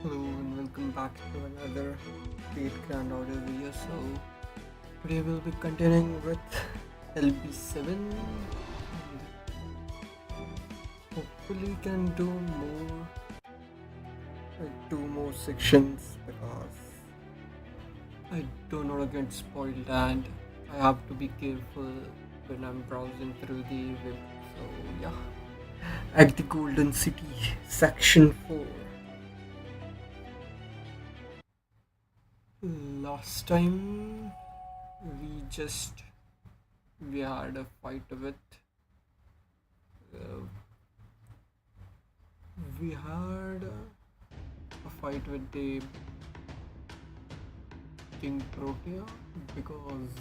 Hello and welcome back to another great grand audio video. So today we'll be continuing with LB7 and hopefully can do more like two more sections because I don't want to get spoiled and I have to be careful when I'm browsing through the web. So yeah. At the Golden City, Section 4. Last time we just we had a fight with uh, we had a fight with the King Protea because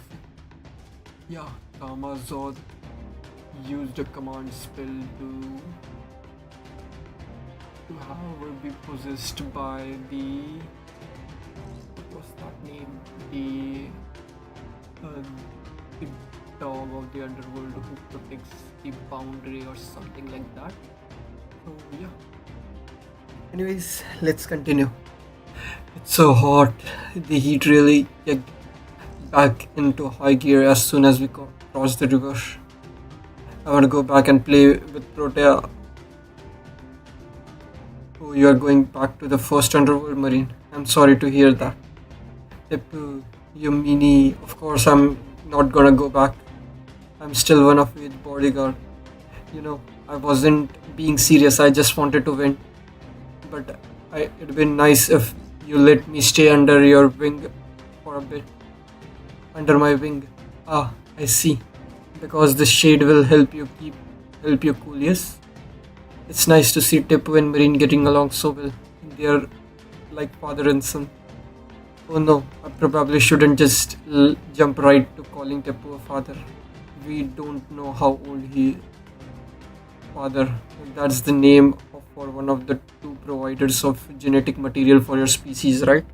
yeah, Kamazod used a command spell to have her be possessed by the what was that name? Uh, the dog of the underworld who protects the boundary or something like that. So yeah. Anyways, let's continue. It's so hot. The heat really kicked back into high gear as soon as we crossed the river. I want to go back and play with Protea. Oh, you are going back to the first underworld, Marine. I'm sorry to hear that. Tipu, you meanie. Of course, I'm not gonna go back. I'm still one of your bodyguard. I wasn't being serious. I just wanted to win. But it'd been nice if you let me stay under your wing for a bit. Under my wing. Ah, I see. Because the shade will help you cool. Yes. It's nice to see Tipu and Marine getting along so well. They're like father and son. Oh no, I probably shouldn't just jump right to calling Tipu a father. We don't know how old he is. Father, that's the name for one of the two providers of genetic material for your species, right?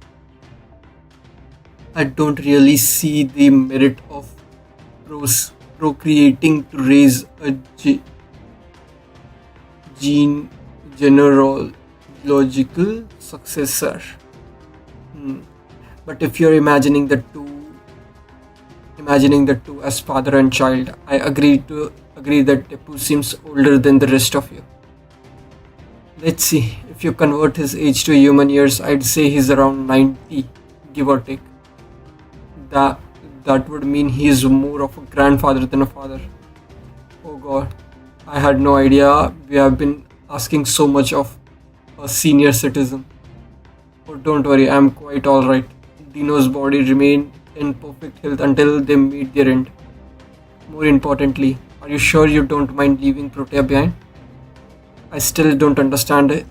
I don't really see the merit of procreating to raise a gene genealogical successor. Hmm. But if you're imagining the two as father and child, I agree that Tipu seems older than the rest of you. Let's see, if you convert his age to human years, I'd say he's around 90, give or take. That that would mean he is more of a grandfather than a father. Oh god, I had no idea we have been asking so much of a senior citizen. Oh, don't worry, I'm quite alright. Dino's body remained in perfect health until they meet their end. More importantly, are you sure you don't mind leaving Protea behind? I still don't understand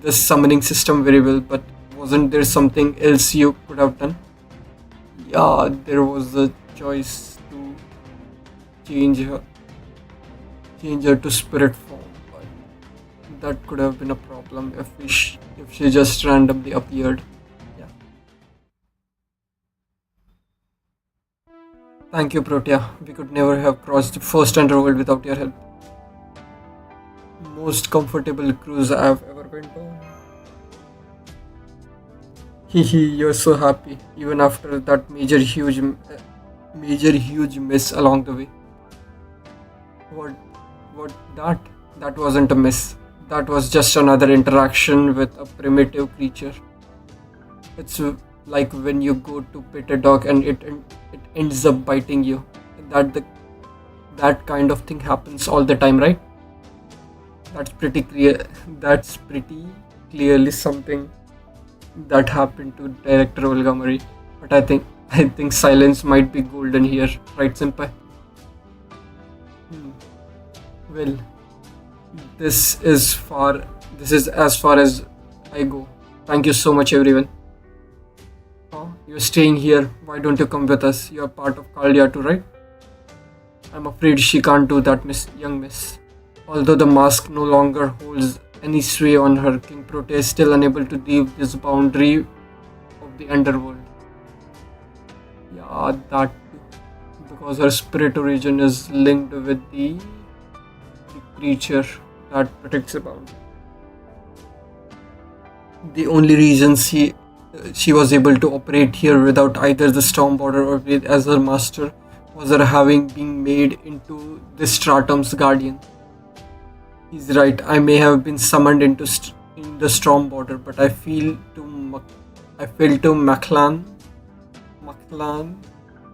the summoning system very well, but wasn't there something else you could have done? Yeah, there was a choice to change her, change her to spirit form, but that could have been a problem if she just randomly appeared. Yeah. Thank you, Protea. We could never have crossed the first underworld without your help. Most comfortable cruise I have ever been on. Hehe, you're so happy, even after that major huge miss along the way. What, that? That wasn't a miss. That was just another interaction with a primitive creature. It's like when you go to pet a dog and it ends up biting you. That the that kind of thing happens all the time, right? That's pretty clear. That's pretty clearly something that happened to director Olga Murray. But I think silence might be golden here, right, Senpai? Hmm. Well, this is far. This is as far as I go. Thank you so much, everyone. Oh, you're staying here. Why don't you come with us? You're part of Kaldia too, right? I'm afraid she can't do that, young miss. Although the mask no longer holds any sway on her, King Prote is still unable to leave this boundary of the underworld. Yeah, that too. Because her spirit origin is linked with the creature that protects the boundary. The only reason she was able to operate here without either the storm border or with as her master was her having been made into the Stratum's guardian. He's right. I may have been summoned in the storm border, but I fell to Maclan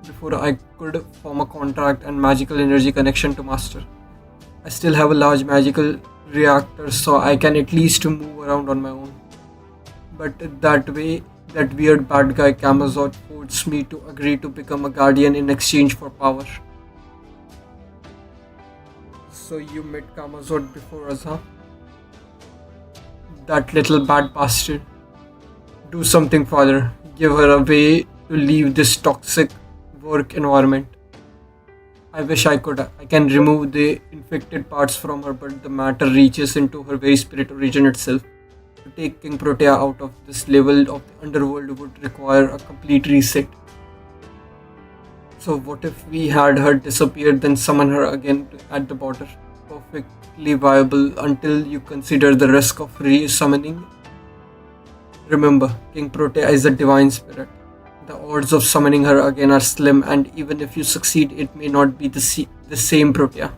before I could form a contract and magical energy connection to master. I still have a large magical reactor, so I can at least move around on my own. But that weird bad guy Camazot forced me to agree to become a guardian in exchange for power. So you met Camazot before us, huh? That little bad bastard. Do something, father. Give her a way to leave this toxic work environment. I wish I could. I can remove the infected parts from her, but the matter reaches into her very spirit origin itself. To take King Protea out of this level of the underworld would require a complete reset. So what if we had her disappear, then summon her again at the border? Perfectly viable until you consider the risk of re-summoning. Remember, King Protea is a divine spirit. The odds of summoning her again are slim, and even if you succeed, it may not be the same Protea.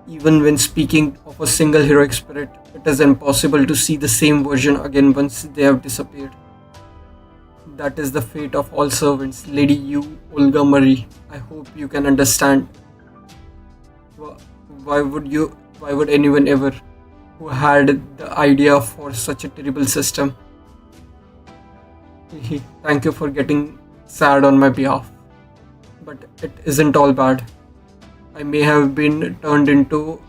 Even when speaking of a single heroic spirit, it is impossible to see the same version again once they have disappeared. That is the fate of all servants, Lady you, Olga Marie. I hope you can understand. Why would you? Why would anyone ever, who had the idea for such a terrible system? Thank you for getting sad on my behalf. But it isn't all bad. I may have been turned into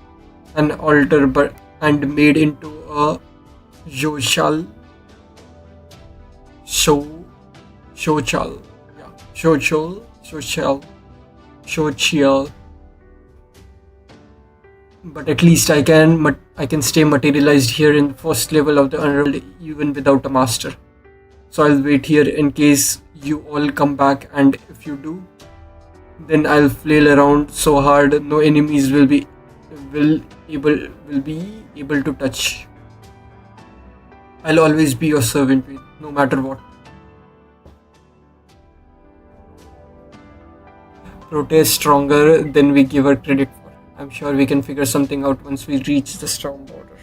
an altar and made into a Joshal show Shochal. Yeah. Shochal. But at least I can stay materialized here in the first level of the underworld even without a master. So I'll wait here in case you all come back, and if you do, then I'll flail around so hard no enemies will be able to touch. I'll always be your servant, no matter what. Protea is stronger than we give her credit for. I'm sure we can figure something out once we reach the storm border.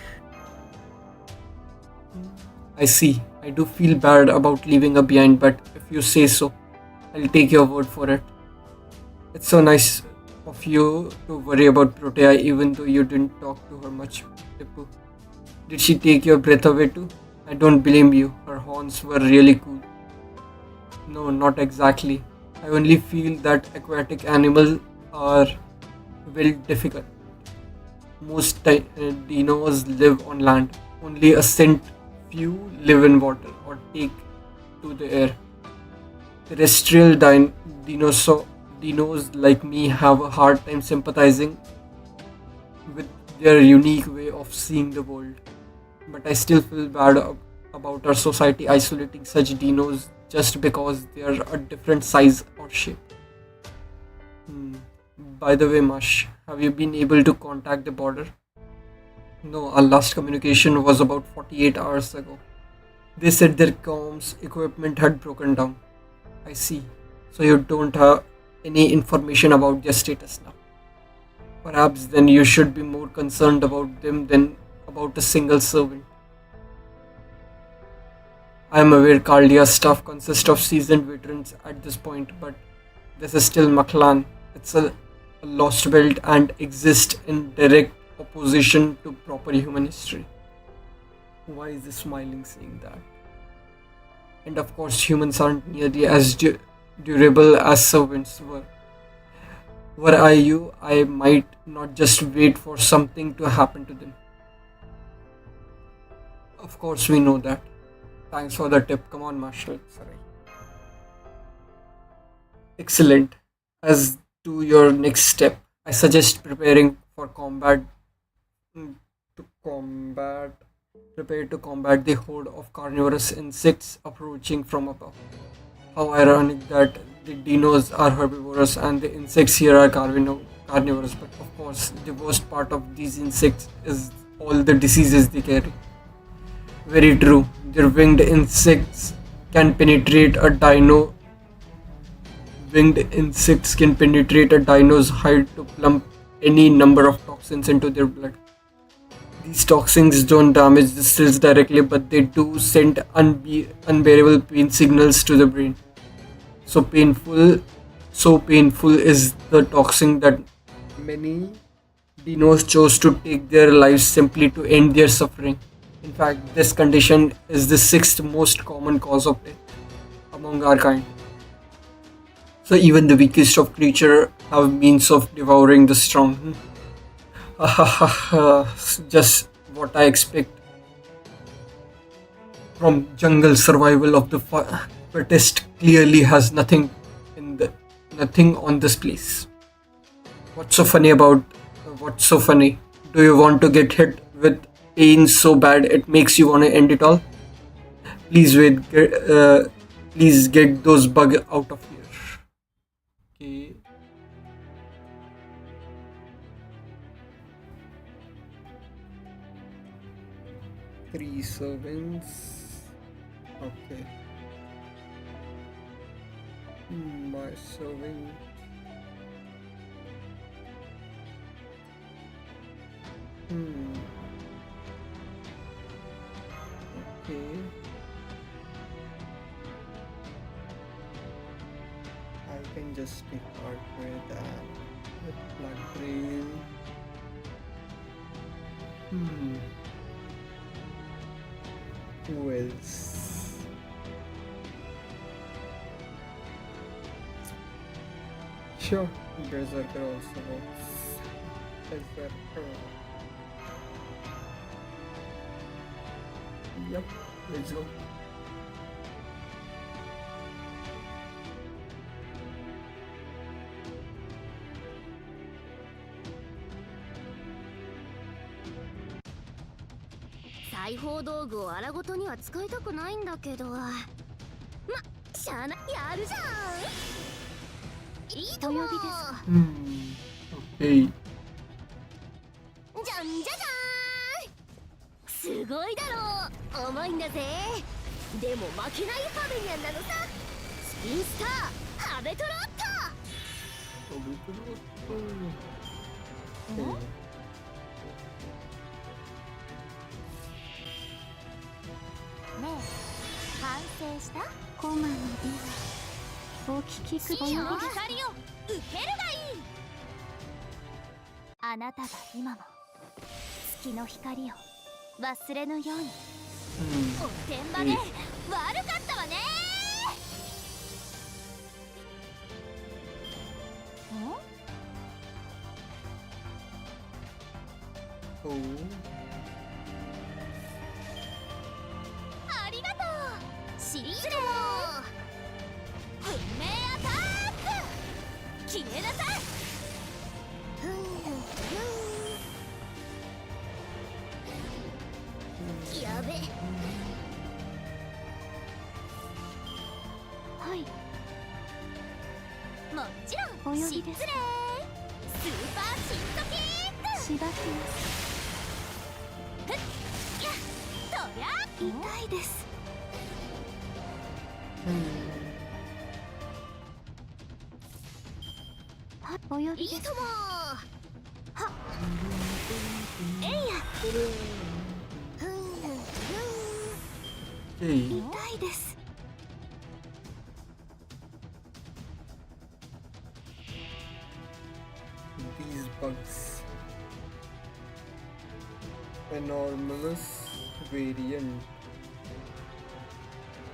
I see. I do feel bad about leaving her behind, but if you say so, I'll take your word for it. It's so nice of you to worry about Protea even though you didn't talk to her much, Tippu. Did she take your breath away too? I don't blame you. Her horns were really cool. No, not exactly. I only feel that aquatic animals are very difficult. Most dinos live on land. Only a scent few live in water or take to the air. Terrestrial dinos like me have a hard time sympathizing with their unique way of seeing the world. But I still feel bad about our society isolating such dinos just because they are a different size or shape. Hmm. By the way, Mash, have you been able to contact the border? No, our last communication was about 48 hours ago. They said their comms equipment had broken down. I see. So you don't have any information about their status now. Perhaps then you should be more concerned about them than about a single servant. I am aware Caldia's staff consists of seasoned veterans at this point, but this is still Maklan. It's a lost belt and exists in direct opposition to proper human history. Why is he smiling saying that? And of course, humans aren't nearly as durable as servants were. Were I you, I might not just wait for something to happen to them. Of course, we know that. Thanks for the tip. Come on, Marshall. Sorry. Excellent. As to your next step, I suggest preparing for combat. To combat. Prepare to combat the horde of carnivorous insects approaching from above. How ironic that the dinos are herbivorous and the insects here are carnivorous, but of course, the worst part of these insects is all the diseases they carry. Very true. Their winged insects can penetrate a dino. Winged insects can penetrate a dino's hide to plump any number of toxins into their blood. These toxins don't damage the cells directly, but they do send unbearable pain signals to the brain. So painful, so painful is the toxin that many dinos chose to take their lives simply to end their suffering. In fact, this condition is the sixth most common cause of death among our kind. So even the weakest of creature have means of devouring the strong. Just what I expect from jungle survival of the fittest. Clearly has nothing on this place. What's so funny about what's so funny? Do you want to get hit with pain so bad it makes you want to end it all? Please wait. Please get those bugs out of here. Okay. Three servings. Okay. My serving. Okay. I can just take part with that. With blood drain. Who else? Sure, Berserker also works. Berserker. Yep, let's go.裁縫道具を荒ごとには使いたくないんだけど、ま、しゃあな、やるじゃん。いいと呼びですか。Okay. じゃんじゃじゃーん。すごいだろう。重いんだぜ。でも負けないハベニャンなのさ。スピンスターハベトロット。ねえ、反省した？コマの美はお聞きください。光を受けるがいい。あなたが今も月の光を忘れぬように。おてんばで悪かったわね。ありがとう。シリーズ運命アタック。消えなさい。やべ。はい。もちろん失礼。スーパーシントキック。しばきます。ふっやっとりゃ痛いです。はお呼びです。いいとも。はっえいや。痛いです。These bugs. Enormous variant.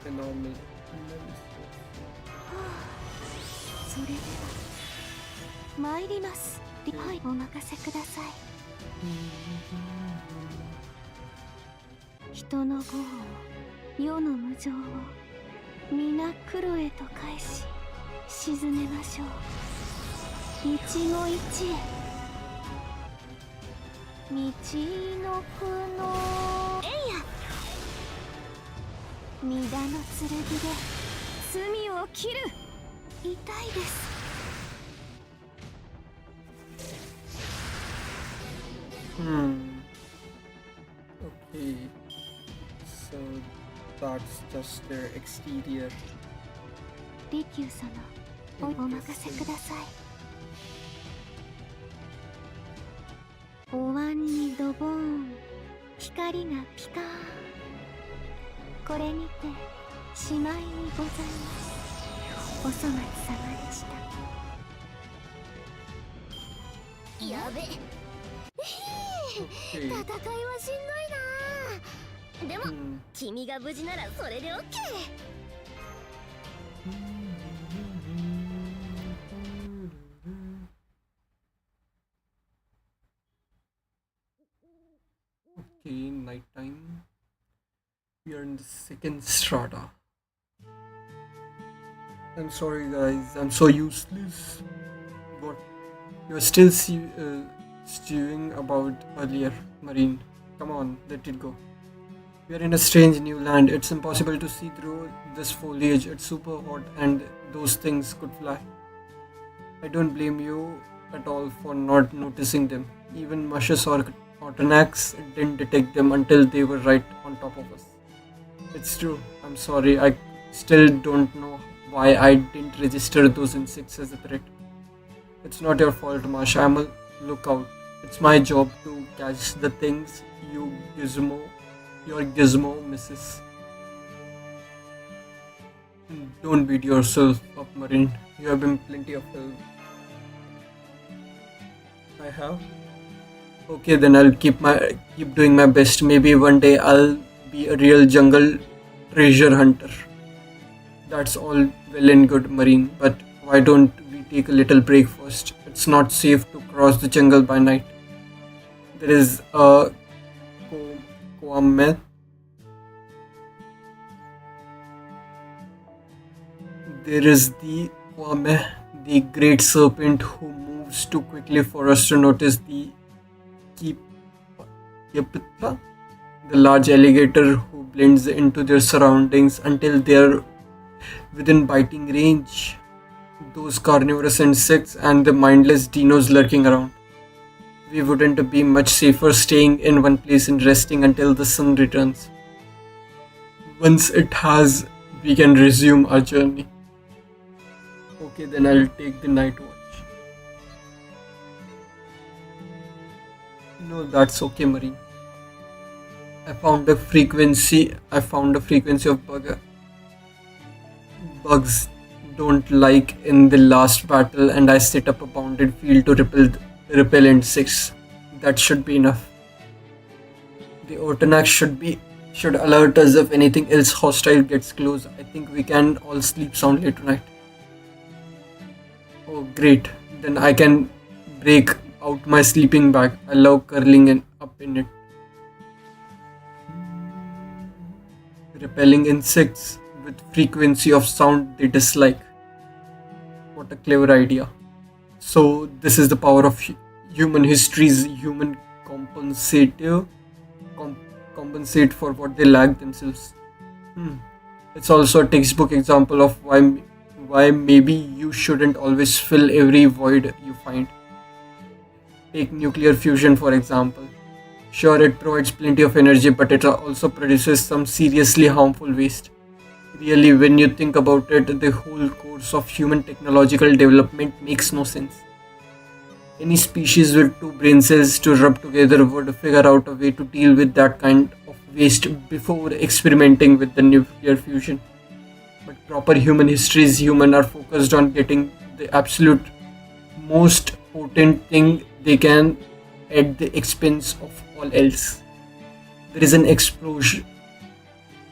Enormous. それでは参ります。はい、お任せください。人の業を世の無常を皆黒へと返し沈めましょう。一期一会道の苦悩えいや御田の剣で罪を切る。痛いです。Okay. That's just their exterior. 利休様お任せください。お椀にドボン光がピカーン。これにてしまいにございます。お粗末様でした。やべ戦いはしんどいな。でも、君が無事ならそれでオッケー。Okay, nighttime. We are in the second strata. I'm sorry, guys. I'm so useless. What? You're still stewing about earlier, Marine. Come on, let it go. We are in a strange new land. It's impossible to see through this foliage. It's super hot, and those things could fly. I don't blame you at all for not noticing them. Even Mushus or Otonax didn't detect them until they were right on top of us. It's true. I'm sorry. I still don't know why I didn't register those insects as a threat. It's not your fault, Mash. I'm a lookout. It's my job to catch the things your gizmo misses. Don't beat yourself up, Marine. You have been plenty of help. I have. Okay, then I'll keep doing my best. Maybe one day I'll be a real jungle treasure hunter. That's all well and good, Marine, but why don't we take a little break first? It's not safe to cross the jungle by night. There is a Kwame. There is the Kwame, the great serpent who moves too quickly for us to notice. The Yapita, the large alligator who blends into their surroundings until they're within biting range. Those carnivorous insects and the mindless dinos lurking around. We wouldn't be much safer staying in one place and resting until the sun returns. Once it has, we can resume our journey. Okay, then I'll take the night watch. No, that's okay, Marine. I found a frequency of bugs don't like in the last battle, and I set up a bounded field to repel insects. That should be enough. The Ortonax should alert us if anything else hostile gets close. I think we can all sleep soundly tonight. Oh, great! Then I can break out my sleeping bag. I love curling up in it. Repelling insects with frequency of sound they dislike. What a clever idea. So this is the power of human history's human compensate for what they lack themselves. It's also a textbook example of why maybe you shouldn't always fill every void you find. Take nuclear fusion for example. Sure, it provides plenty of energy, but it also produces some seriously harmful waste. Really, when you think about it, the whole course of human technological development makes no sense. Any species with two brain cells to rub together would figure out a way to deal with that kind of waste before experimenting with the nuclear fusion. But proper human histories, humans are focused on getting the absolute most potent thing they can at the expense of all else. There is an explosion.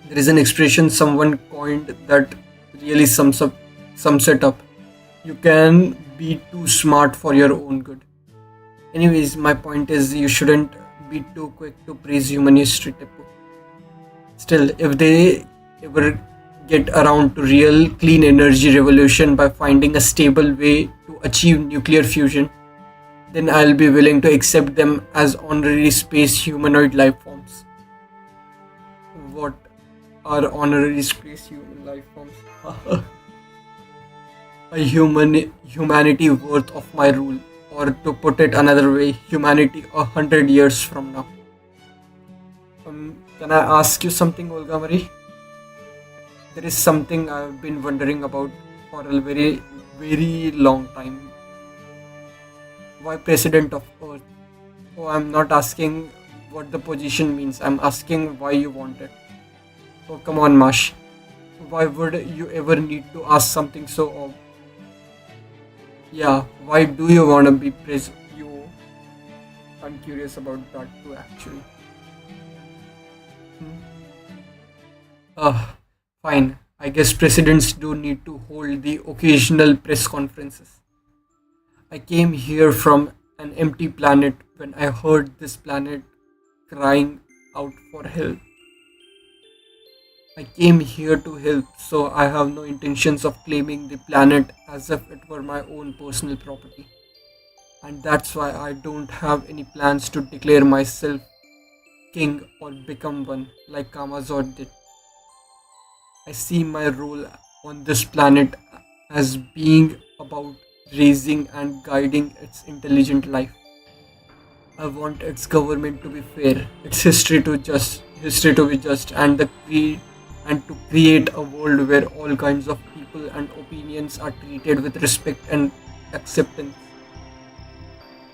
There is an expression someone coined that really sums it up. You can be too smart for your own good. Anyways, my point is you shouldn't be too quick to praise human history, Tippu. Still, if they ever get around to real clean energy revolution by finding a stable way to achieve nuclear fusion, then I'll be willing to accept them as honorary space humanoid life forms. What are honorary space human life forms? Humanity worth of my rule, or to put it another way, humanity 100 years from now. Can I ask you something, Olga Marie? There is something I've been wondering about for a very, very long time. Why President of Earth? Oh, I'm not asking what the position means. I'm asking why you want it. Oh, come on, Mash. Why would you ever need to ask something so yeah, why do you want to be president? I'm curious about that too, actually. Hmm. Fine. I guess presidents do need to hold the occasional press conferences. I came here from an empty planet when I heard this planet crying out for help. I came here to help, so I have no intentions of claiming the planet as if it were my own personal property. And that's why I don't have any plans to declare myself king or become one like Kamazot did. I see my role on this planet as being about raising and guiding its intelligent life. I want its government to be fair, its history to be just, and to create a world where all kinds of people and opinions are treated with respect and acceptance.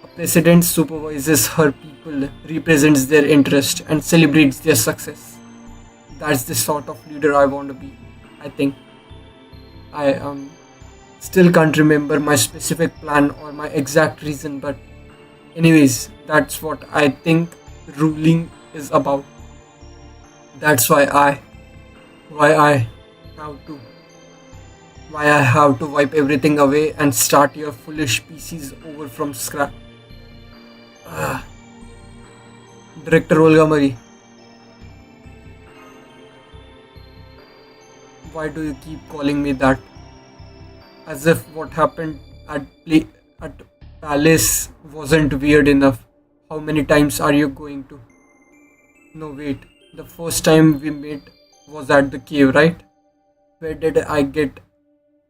A president supervises her people, represents their interest, and celebrates their success. That's the sort of leader I want to be. I think I still can't remember my specific plan or my exact reason, but anyways, that's what I think ruling is about. That's why I have to, why I have to wipe everything away and start your foolish species over from scratch. Ah, Director Olga Marie, why do you keep calling me that? As if what happened at Palace wasn't weird enough. How many times are you going to? No, wait. The first time we met was at the cave, right? Where did I get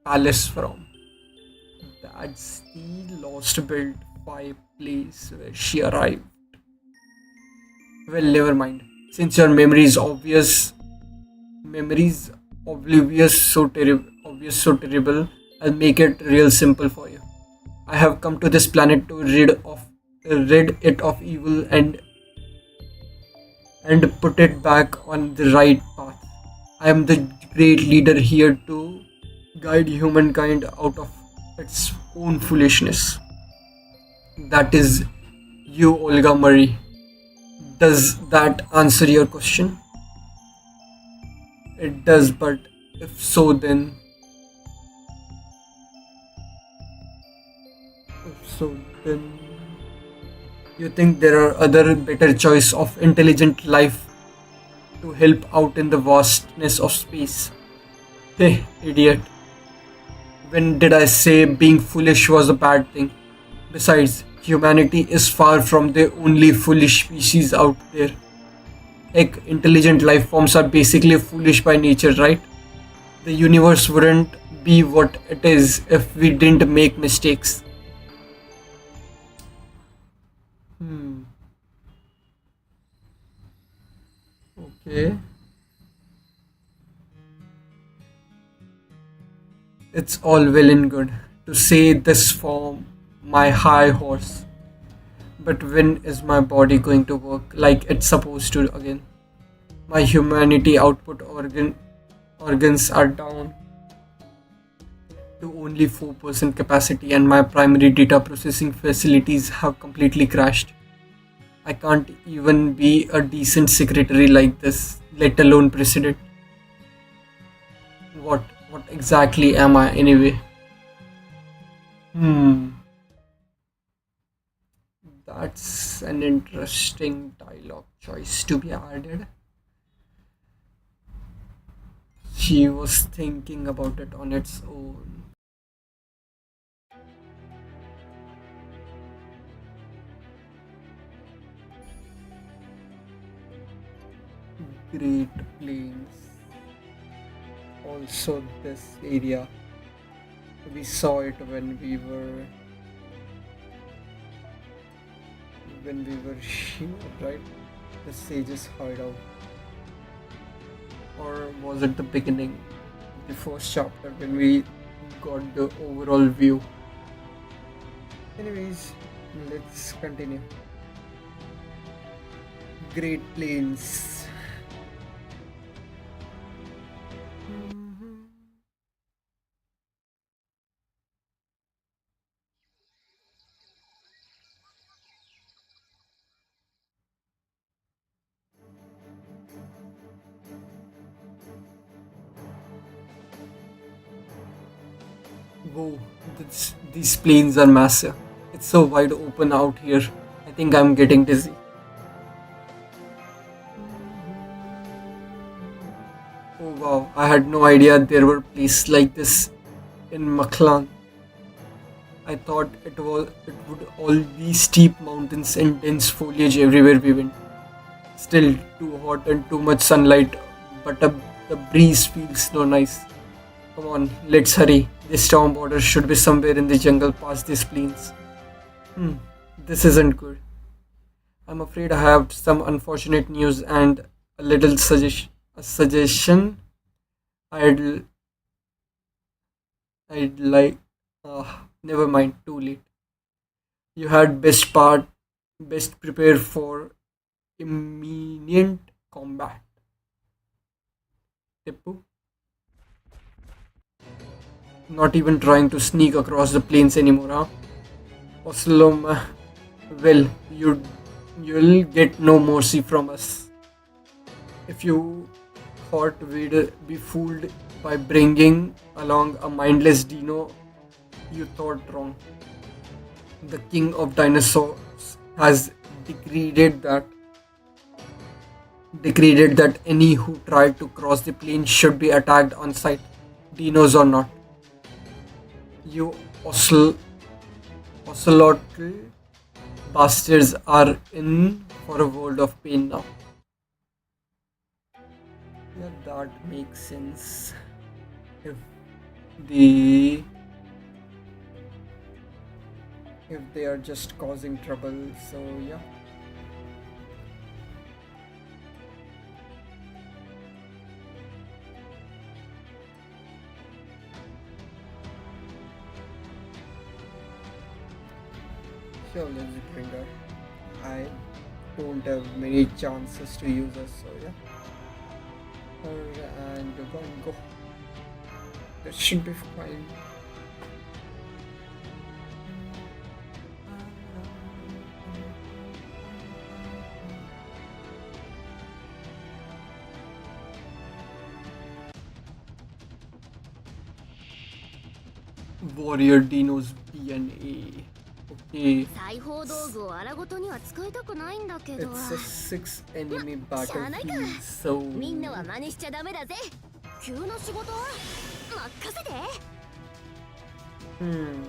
Palace from? That's the Lostbelt 5 place where she arrived. Well, never mind. Since your memories obvious so terrible, I'll make it real simple for you. I have come to this planet to rid it of evil and put it back on the right path. I am the great leader here to guide humankind out of its own foolishness. That is you, Olga Marie. Does that answer your question? It does, but if so, then you think there are other better choice of intelligent life to help out in the vastness of space? Hey, idiot. When did I say being foolish was a bad thing? Besides, humanity is far from the only foolish species out there. Heck, intelligent life forms are basically foolish by nature, right? The universe wouldn't be what it is if we didn't make mistakes. Hmm, okay. It's all well and good to say this from my high horse, but when is my body going to work like it's supposed to again? My humanity organs are down to only 4% capacity and my primary data processing facilities have completely crashed. I can't even be a decent secretary like this, let alone president. What exactly am I anyway? Hmm, that's an interesting dialogue choice to be added. She was thinking about it on its own. Great Plains. Also, this area. We saw it when we were here, right? The sages hideout. Or was it the beginning? the first chapter when we got the overall view. Anyways, let's continue. Great Plains. Whoa, these plains are massive. It's so wide open out here. I think I'm getting dizzy. Oh wow, I had no idea there were places like this in Maklan. I thought it would all be steep mountains and dense foliage everywhere we went. Still too hot and too much sunlight, but the breeze feels so nice. Come on, let's hurry. This town border should be somewhere in the jungle past these plains. Hmm, this isn't good. I'm afraid I have some unfortunate news and a little suggestion. I'd I'd like. Never mind. Too late. You had best prepare for imminent combat. Tippu, not even trying to sneak across the plains anymore, huh? Oslom, well, you'll get no mercy from us. If you thought we'd be fooled by bringing along a mindless dino, you thought wrong. The king of dinosaurs has decreed that decreed that any who tried to cross the plain should be attacked on sight, dinos or not. You ocelotl bastards are in for a world of pain now. Yeah, that makes sense. If the if they are just causing trouble, so yeah. Sure, let's bring her. I don't have many chances to use her, so yeah. And one go. That should be fine. Warrior Dino's DNA. Okay. 裁縫道具を荒ごとには使いたくないんだけど It's a 6 enemy しゃあないか battlefield, so みんなは真似しちゃダメだぜ急な仕事任せて hmm.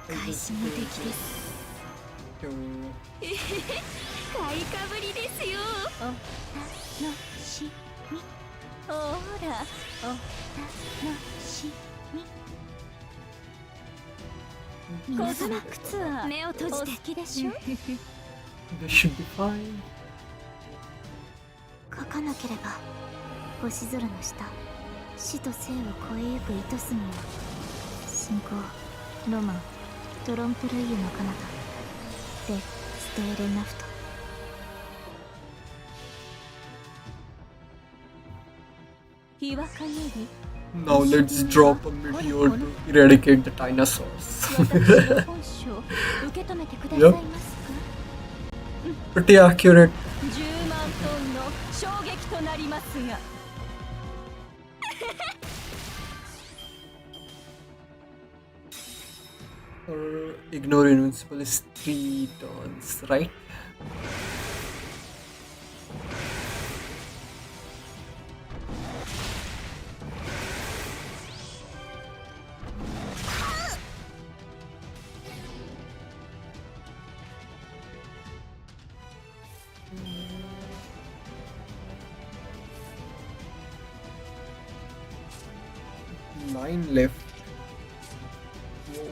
開始無敵です To 買いかぶりですよお楽しみほらお楽しみ小妻靴は目を閉じてお好きでしょ this should be fine. 書かなければ星空の下死と生を超えゆく糸杉を信仰ロマントロンプルイユの彼方でステーレナフト Now let's drop a meteor to eradicate the dinosaurs. Yep. Pretty accurate. 10万トンの衝撃となりますが Ignore invincible is 3 turns, right? Nine left. Whoa.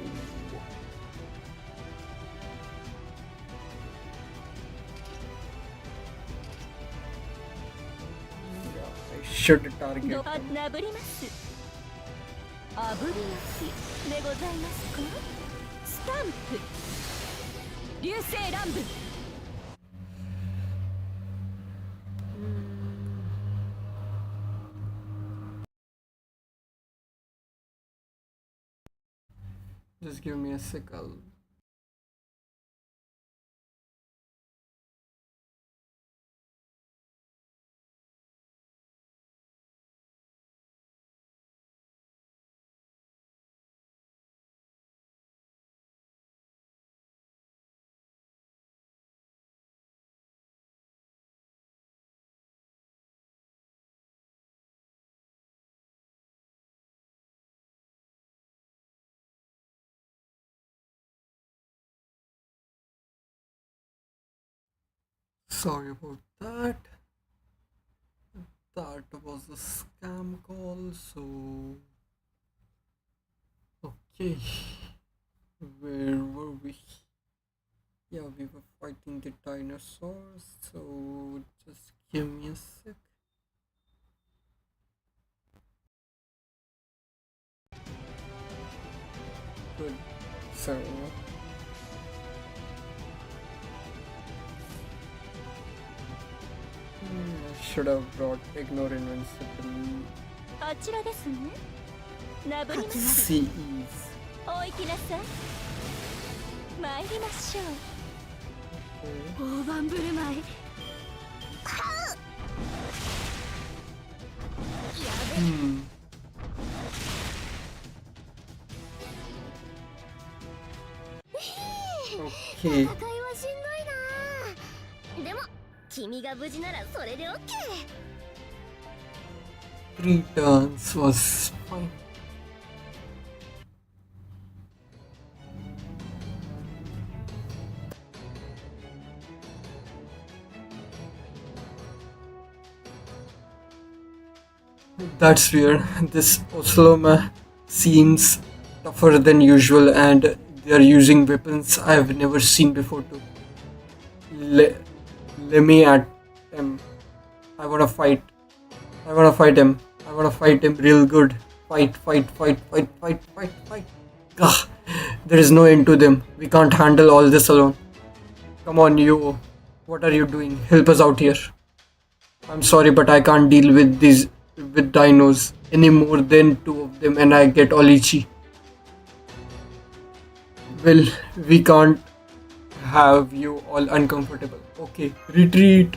Yeah, I should target ど them. なぶります。あぶり焼きでございますか。スタンプ流星乱舞。Just give me a sec. Sorry about that. That was a scam call. So, okay, where were we? Yeah, we were fighting the dinosaurs. So, just give me a sec. Good. So, I should have brought Ignore Invincible. あちらですね。なぶりま Let's す。 see ease. お行きなさい。参りましょう。 Okay. 大盤振る舞い。Hmm. Okay. 戦いはしんどいな。でも君が無事ならそれでオッケー。 3 turns was fine. That's weird. This Osloma seems tougher than usual and they are using weapons I've never seen before too. Let me at him. I wanna fight. I wanna fight him. I wanna fight him real good. Fight, fight, fight, fight, fight, fight, fight. Gah! There is no end to them. We can't handle all this alone. Come on, you. What are you doing? Help us out here. I'm sorry, but I can't deal with dinos any more than two of them, and I get all itchy. Well, we can't have you all uncomfortable. Okay, retreat.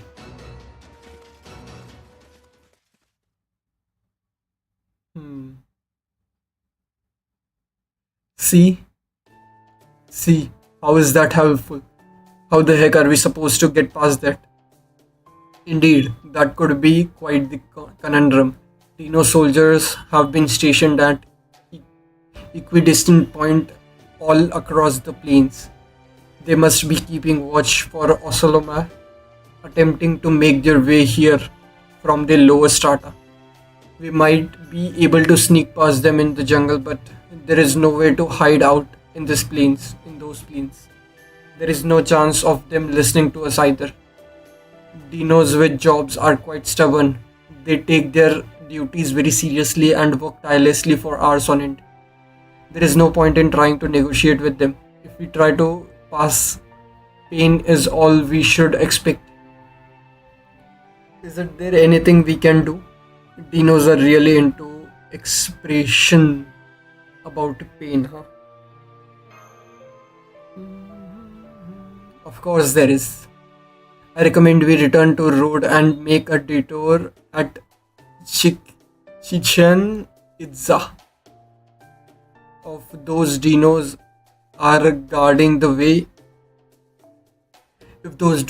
See? See, how is that helpful? How the heck are we supposed to get past that? Indeed, that could be quite the conundrum. Dino soldiers have been stationed at equidistant point all across the plains. They must be keeping watch for Oceloma, attempting to make their way here from the lower strata. We might be able to sneak past them in the jungle, but there is no way to hide out in those plains. There is no chance of them listening to us either. Dinos with jobs are quite stubborn. They take their duties very seriously and work tirelessly for hours on end. There is no point in trying to negotiate with them. If we try to pass, pain is all we should expect. Isn't there anything we can do? Dinos are really into expression about pain, huh? Of course there is. I recommend we return to road and make a detour at Chichen Itza. If those dinos are guarding the way, if those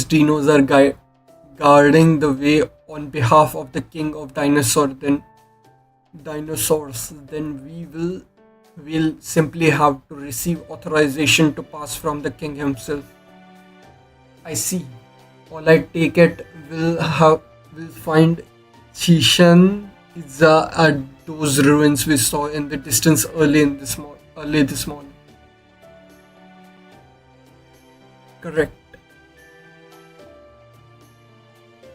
dinos are guarding the way on behalf of the king of dinosaurs, then we'll simply have to receive authorization to pass from the king himself. I see. All I take it will find Chichen Itza at those ruins we saw in the distance early this morning. Correct.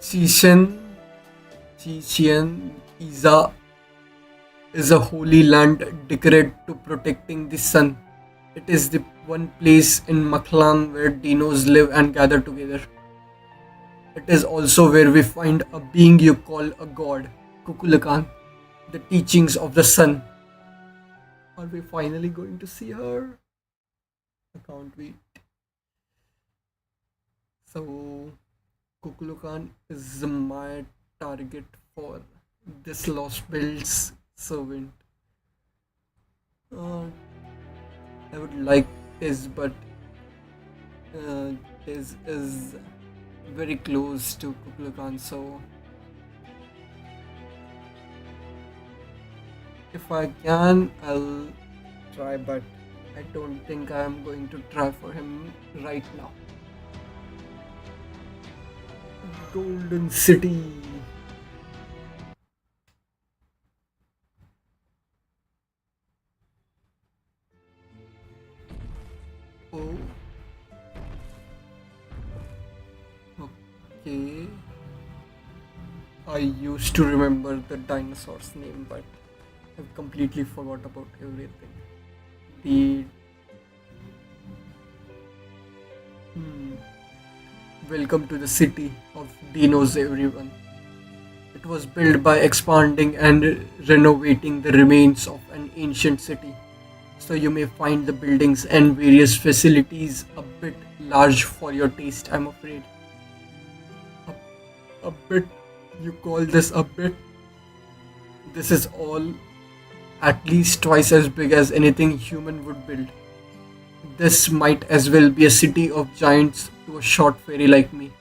Chichen Xixian Iza is a holy land declared to protecting the sun. It is the one place in Maklan where dinos live and gather together. It is also where we find a being you call a god, Kukulakan, the teachings of the sun. Are we finally going to see her? I can't wait. So, Kukulukan is my target for this Lost Belt's servant. Uh, I would like this, but this is very close to Kukulukan, so if I can, I'll try, but I don't think I'm going to try for him right now. Golden City. Oh, okay. I used to remember the dinosaur's name, but I've completely forgot about everything. The hmm, welcome to the city of dinos, everyone. It was built by expanding and renovating the remains of an ancient city. So you may find the buildings and various facilities a bit large for your taste, I'm afraid. A bit? You call this a bit? This is all at least twice as big as anything human would build. This might as well be a city of giants to a short fairy like me.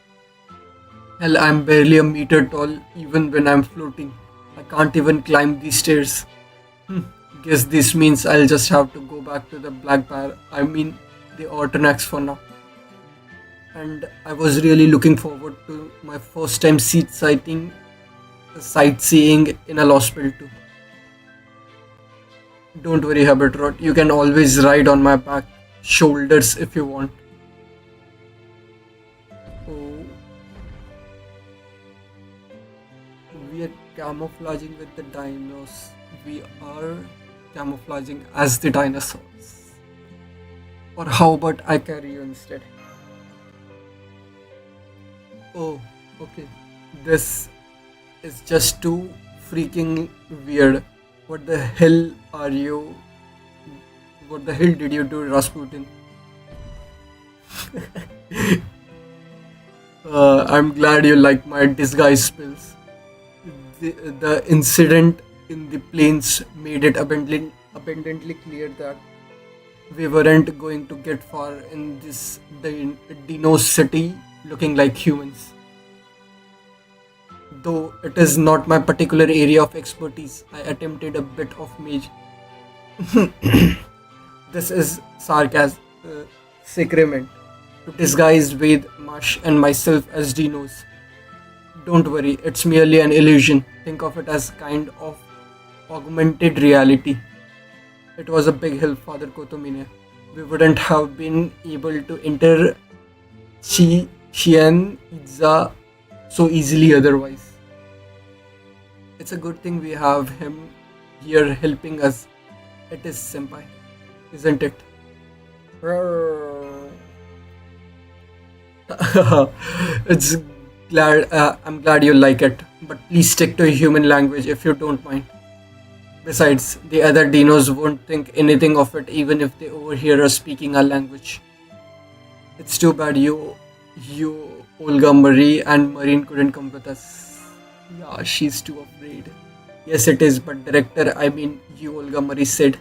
Hell, I'm barely a meter tall even when I'm floating. I can't even climb these stairs. Hmm. Guess this means I'll just have to go back to the Black Bear. I mean, the Ortonax for now. And I was really looking forward to my first time sightseeing in a Lost Belt too. Don't worry, Habit you can always ride on my back shoulders if you want. Oh, we are camouflaging with the dinos. We are camouflaging as the dinosaurs. Or how about I carry you instead? Oh, okay. This is just too freaking weird. What the hell are you? What the hell did you do, Rasputin? I'm glad you like my disguise spells. The incident in the plains made it abundantly clear that we weren't going to get far in this Dino city looking like humans. Though it is not my particular area of expertise, I attempted a bit of mage. This is sarcasm, sacrament, to disguise Ved, Mash, and myself as dinos. Don't worry, it's merely an illusion. Think of it as kind of augmented reality. It was a big help, Father Kotomine. We wouldn't have been able to enter Xian Itza so easily otherwise. It's a good thing we have him here helping us. It is senpai, isn't it? it's I'm glad you like it, but please stick to human language if you don't mind. Besides, the other dinos won't think anything of it even if they overhear us speaking our language. It's too bad you, Olga Marie and Marine couldn't come with us. Yeah, she's too afraid. Yes, it is, but director, I mean, you, Olga Marie said.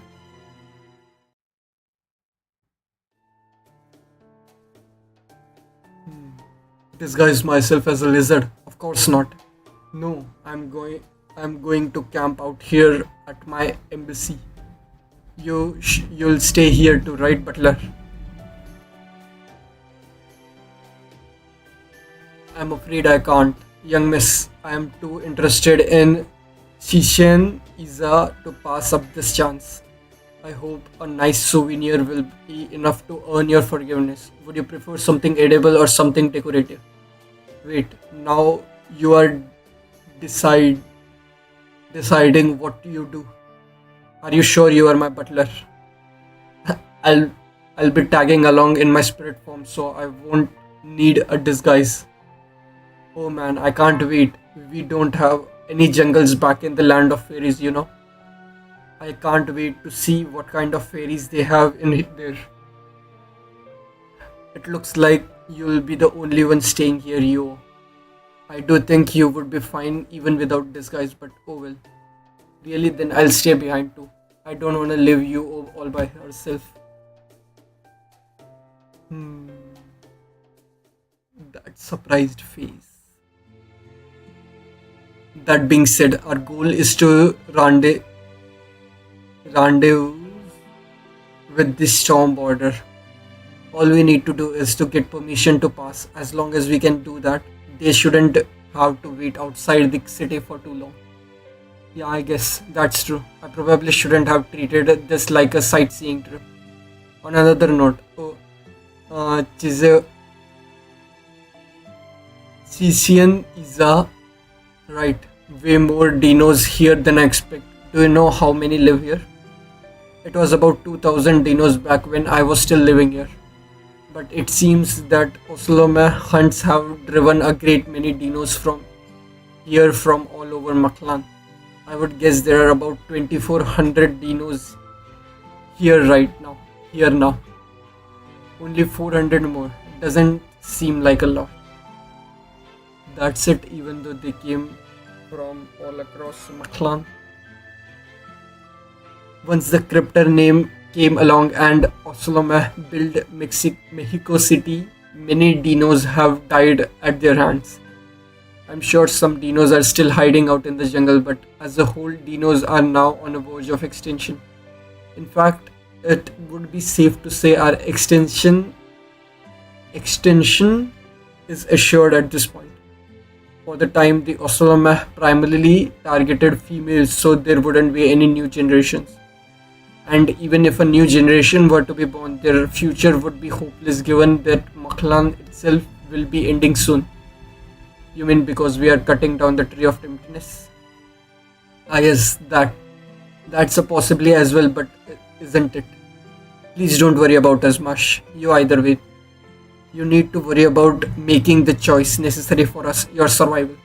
Disguise myself as a lizard? Of course not. No, I'm going to camp out here at my embassy. You'll stay here to write butler. I'm afraid I can't. Young miss, I am too interested in Shishen Iza to pass up this chance. I hope a nice souvenir will be enough to earn your forgiveness. Would you prefer something edible or something decorative? Wait, now you are decide deciding what you do. Are you sure you are my butler? I'll I'll be tagging along in my spirit form so I won't need a disguise. Oh man, I can't wait. We don't have any jungles back in the land of fairies. I can't wait to see what kind of fairies they have in there. It looks like you'll be the only one staying here, you. I do think you would be fine even without disguise, but oh well. Really, then I'll stay behind too. I don't want to leave you all by yourself. Hmm, that surprised face. That being said, our goal is to rendezvous with the storm border. All we need to do is to get permission to pass. As long as we can do that, they shouldn't have to wait outside the city for too long. Yeah, I guess that's true. I probably shouldn't have treated this like a sightseeing trip. On another note, Chichen is right. Way more dinos here than I expect. Do you know how many live here? It was about 2000 dinos back when I was still living here. But it seems that Oslome hunts have driven a great many dinos from here from all over Maklan. I would guess there are about 2400 dinos here right now. Here now. Only 400 more. Doesn't seem like a lot. That's it, even though they came from all across Maklan. Once the cryptor name came along and Oslome built Mexico City, many dinos have died at their hands. I'm sure some dinos are still hiding out in the jungle, but as a whole, dinos are now on a verge of extinction. In fact, it would be safe to say our extinction is assured at this point. For the time, the Oslome primarily targeted females, so there wouldn't be any new generations. And even if a new generation were to be born, their future would be hopeless given that Maklan itself will be ending soon. You mean because we are cutting down the tree of emptiness? Ah yes, that's a possibly as well, but isn't it? Please don't worry about us much. You either way. You need to worry about making the choice necessary for us, your survival.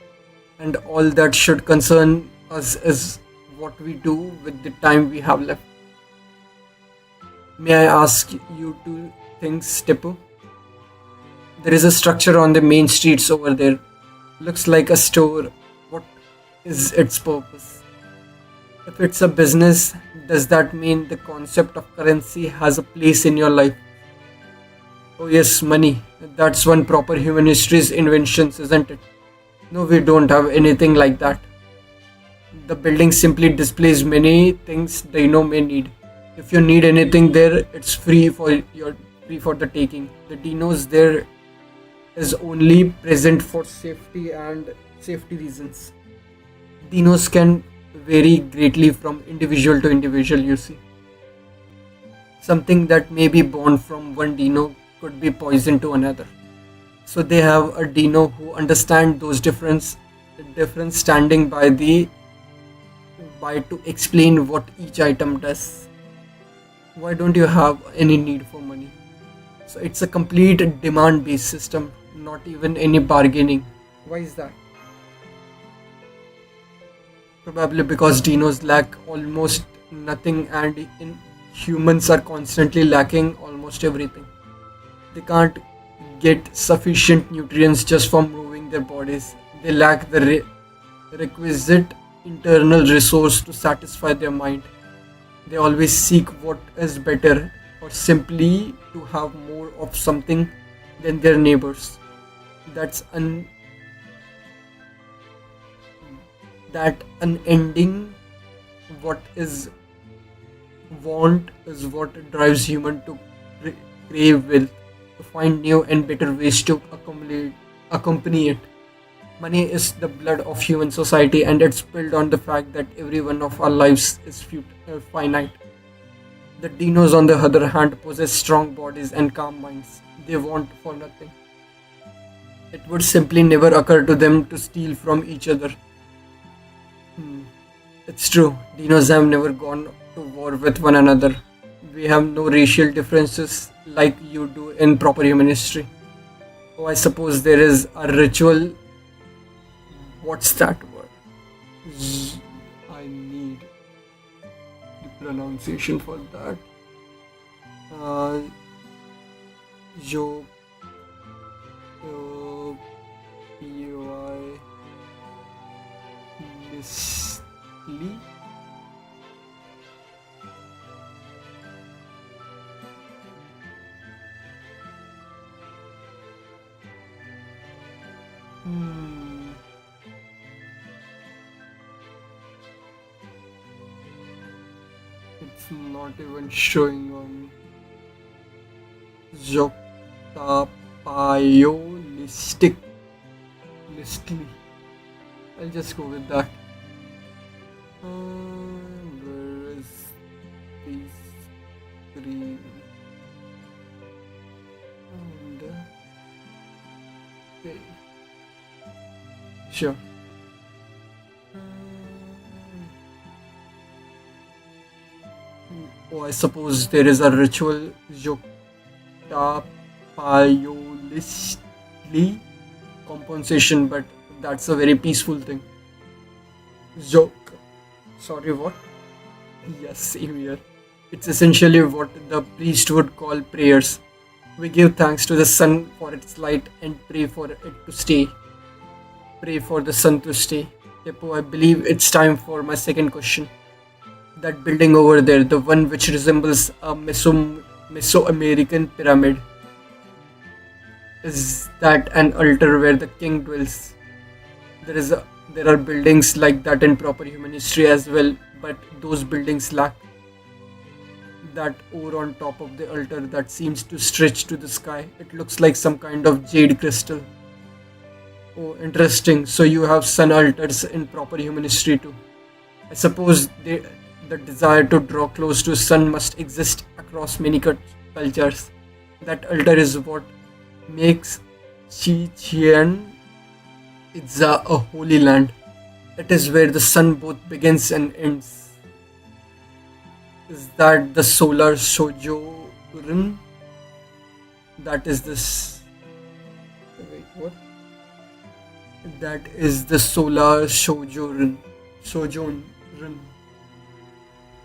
And all that should concern us is what we do with the time we have left. May I ask you two things, Steppo? There is a structure on the main streets over there. Looks like a store. What is its purpose? If it's a business, does that mean the concept of currency has a place in your life? Oh yes, money. That's one proper human history's inventions, isn't it? No, we don't have anything like that. The building simply displays many things Dino may need. If you need anything there, it's free for the taking. The dinos there is only present for safety reasons. Dinos can vary greatly from individual to individual, you see. Something that may be born from one dino could be poison to another. So they have a dino who understand those difference standing by to explain what each item does. Why don't you have any need for money? So it's a complete demand based system, not even any bargaining. Why is that? Probably because dinos lack almost nothing and humans are constantly lacking almost everything. They can't get sufficient nutrients just from moving their bodies. They lack the requisite internal resource to satisfy their mind. They always seek what is better or simply to have more of something than their neighbors. That's that unending what is want is what drives human to crave wealth, to find new and better ways to accompany it. Money is the blood of human society, and it's built on the fact that every one of our lives is finite. The dinos, on the other hand, possess strong bodies and calm minds. They want for nothing. It would simply never occur to them to steal from each other. It's true. Dinos have never gone to war with one another. We have no racial differences like you do in proper human history. Oh, I suppose there is a ritual. What's that word? I need the pronunciation for that. Uh, Jo. P-Y. Misty. Hmm. It's not even showing on Zoctapiolistic listly. I'll just go with that. Where is these three? And, okay. Sure. Oh, I suppose there is a ritual Joktapiolistly compensation, but that's a very peaceful thing. Joke. Sorry, what? Yes, same here. It's essentially what the priest would call prayers. We give thanks to the sun for its light and pray for it to stay. Pray for the sun to stay. Tepo, I believe it's time for my second question. That building over there, the one which resembles a Mesoamerican pyramid, is that an altar where the king dwells? There are buildings like that in proper human history as well, but those buildings lack that ore on top of the altar that seems to stretch to the sky. It looks like some kind of jade crystal. Oh, interesting. So you have sun altars in proper human history too. I suppose the desire to draw close to sun must exist across many cultures. That altar is what makes Chichen Itza a holy land. It is where the sun both begins and ends. Is that the solar sojourn? That is this. Wait, what? That is the solar sojourn. Sojourn.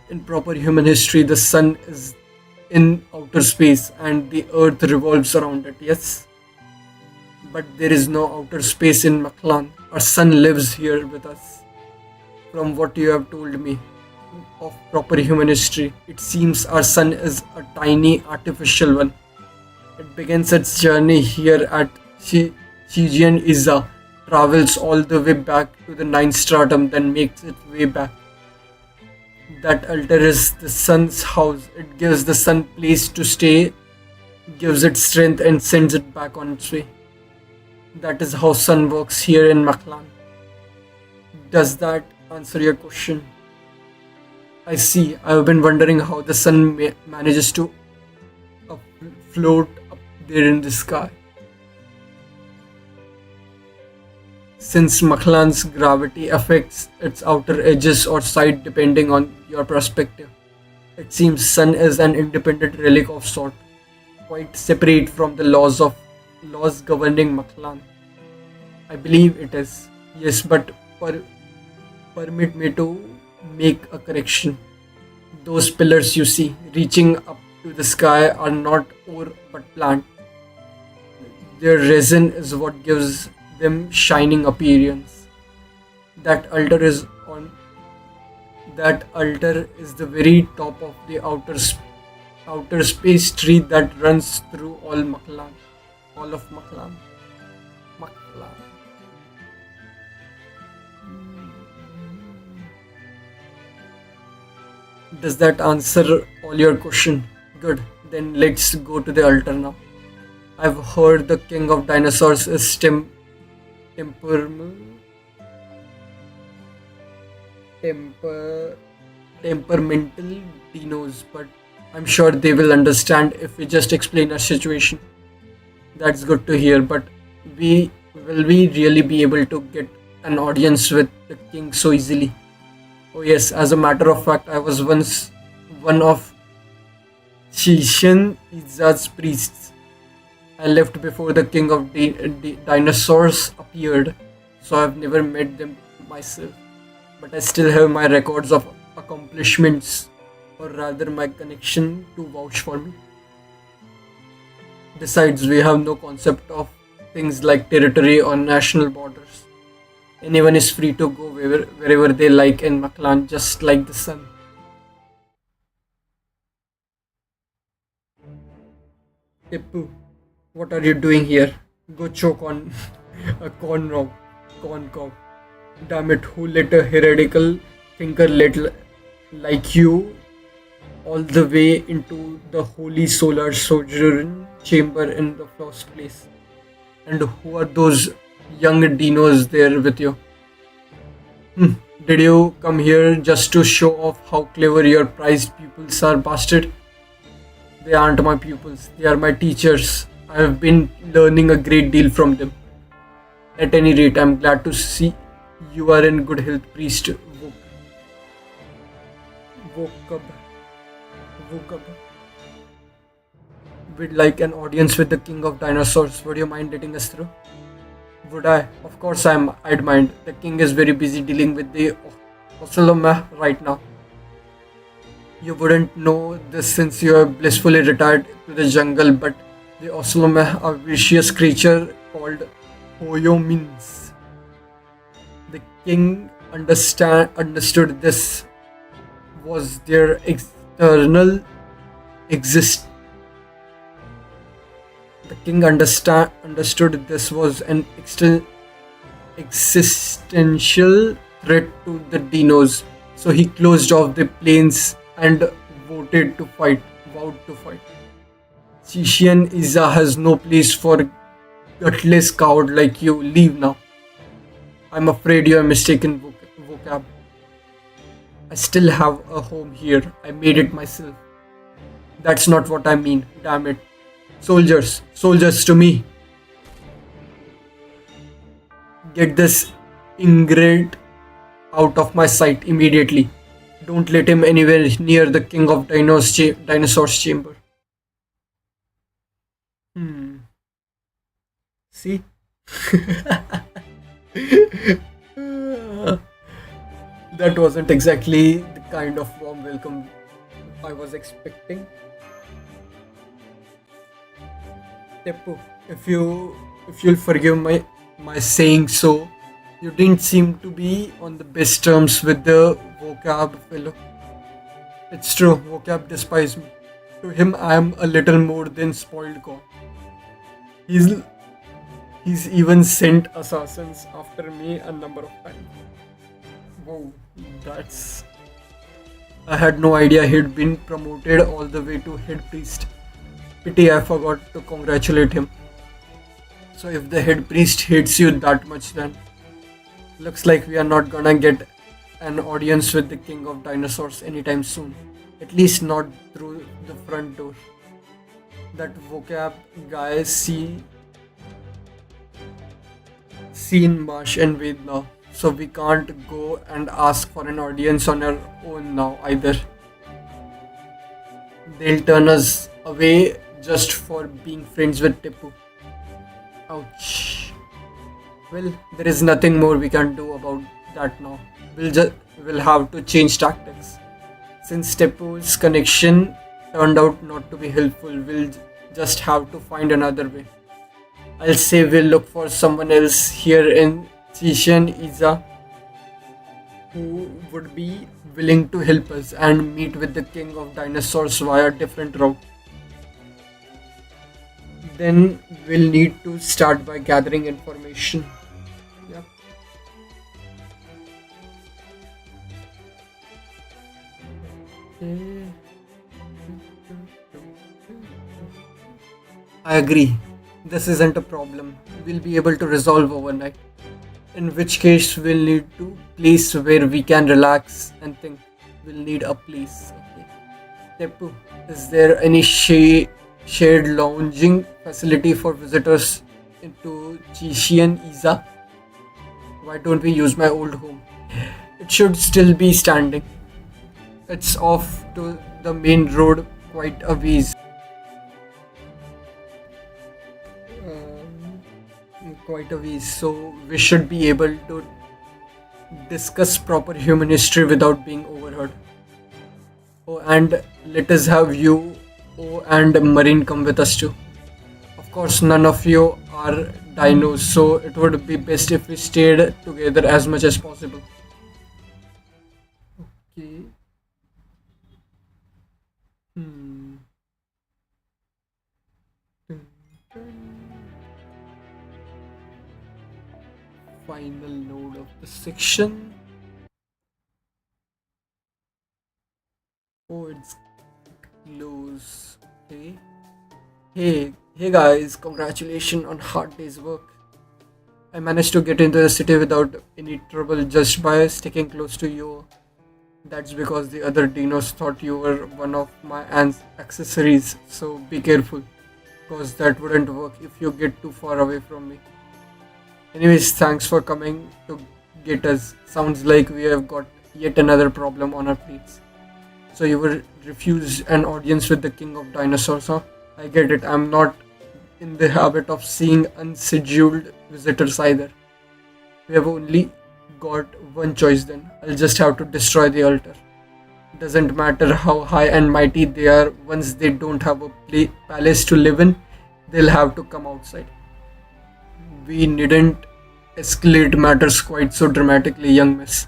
In proper human history, the sun is in outer space and the earth revolves around it, yes? But there is no outer space in Maklan. Our sun lives here with us. From what you have told me of proper human history, it seems our sun is a tiny artificial one. It begins its journey here at Chichen Itza, travels all the way back to the ninth stratum, then makes its way back. That altar is the sun's house. It gives the sun place to stay, gives it strength, and sends it back on its way. That is how sun works here in Maklan. Does that answer your question? I see. I've been wondering how the sun manages to up- float up there in the sky. Since Maklan's gravity affects its outer edges or side depending on your perspective, it seems sun is an independent relic of sort, quite separate from the laws governing Maklan. I believe it is. Yes, but permit me to make a correction. Those pillars you see reaching up to the sky are not ore but plant. Their resin is what gives them shining appearance. That altar is on that altar is the very top of the outer space tree that runs through all of Maklan. Maklan. Does that answer all your question? Good. Then let's go to the altar now. I've heard the king of dinosaurs is temperamental, temper, temperamental dinos, but I'm sure they will understand if we just explain our situation. That's good to hear, but we really be able to get an audience with the king so easily? Oh yes, as a matter of fact, I was once one of Shishin Iza's priests. I left before the king of dinosaurs appeared, so I've never met them myself. But I still have my records of accomplishments, or rather, my connection to vouch for me. Besides, we have no concept of things like territory or national borders. Anyone is free to go wherever they like in Maklan, just like the sun. Tippu, what are you doing here? Go choke on a corn cob. Damn it, who let a heretical thinker like you all the way into the holy solar sojourn chamber in the first place? And who are those young dinos there with you? Hmm. Did you come here just to show off how clever your prized pupils are, bastard? They aren't my pupils, they are my teachers. I have been learning a great deal from them. At any rate, I'm glad to see you are in good health, priest. Woke up. Woke up. We'd like an audience with the king of dinosaurs. Would you mind letting us through? Would I? Of course I'd mind. The king is very busy dealing with the Oceloma right now. You wouldn't know this since you are blissfully retired to the jungle, but the Oceloma, a vicious creature called Hoyomins. The king understood this was their external exist. The king understood this was an existential threat to the dinos, so he closed off the plains and vowed to fight. Shishian Iza has no place for gutless coward like you. Leave now. I'm afraid you are mistaken vocab. I still have a home here. I made it myself. That's not what I mean. Damn it. Soldiers to me. Get this ingrate out of my sight immediately. Don't let him anywhere near the king of dinosaurs chamber. See? That wasn't exactly the kind of warm welcome I was expecting. Teppo, if you'll forgive my saying so, you didn't seem to be on the best terms with the vocab fellow. It's true, vocab despises me. To him, I am a little more than spoiled corn. He's he's even sent assassins after me a number of times. Wow, that's. I had no idea he'd been promoted all the way to head priest. Pity I forgot to congratulate him. So if the head priest hates you that much, then looks like we are not gonna get an audience with the king of dinosaurs anytime soon. At least not through the front door. That vocab guy seen Marsh and Ved now. So we can't go and ask for an audience on our own now either. They'll turn us away just for being friends with Tippu. Ouch. Well, there is nothing more we can do about that now. We'll have to change tactics. Since Tippu's connection turned out not to be helpful, we'll just have to find another way. I'll say we'll look for someone else here in Shishan Iza who would be willing to help us and meet with the king of dinosaurs via a different route. Then we'll need to start by gathering information. Yeah. I agree. This isn't a problem. We'll be able to resolve overnight. In which case, we'll need to place where we can relax and think. We'll need a place. Okay. Teppu, is there any shared lounging facility for visitors into Chishian Iza? Why don't we use my old home? It should still be standing. It's off to the main road quite a ways. Quite a ways, so we should be able to discuss proper human history without being overheard. Oh, and let us have you, oh, and Marine come with us too. Of course, none of you are dinos, so it would be best if we stayed together as much as possible. Okay. Hmm. Dun, dun. Final node of the section. Oh, it's close. Okay. Hey guys, congratulations on hard day's work. I managed to get into the city without any trouble just by sticking close to you. That's because the other dinos thought you were one of my aunt's accessories, so be careful, because that wouldn't work if you get too far away from me. Anyways, thanks for coming to get us. Sounds like we have got yet another problem on our plates. So you will refuse an audience with the king of dinosaurs, huh? I get it. I'm not in the habit of seeing unscheduled visitors either. We have only got one choice then. I'll just have to destroy the altar. Doesn't matter how high and mighty they are, once they don't have a palace to live in, they'll have to come outside. We needn't escalate matters quite so dramatically, young miss.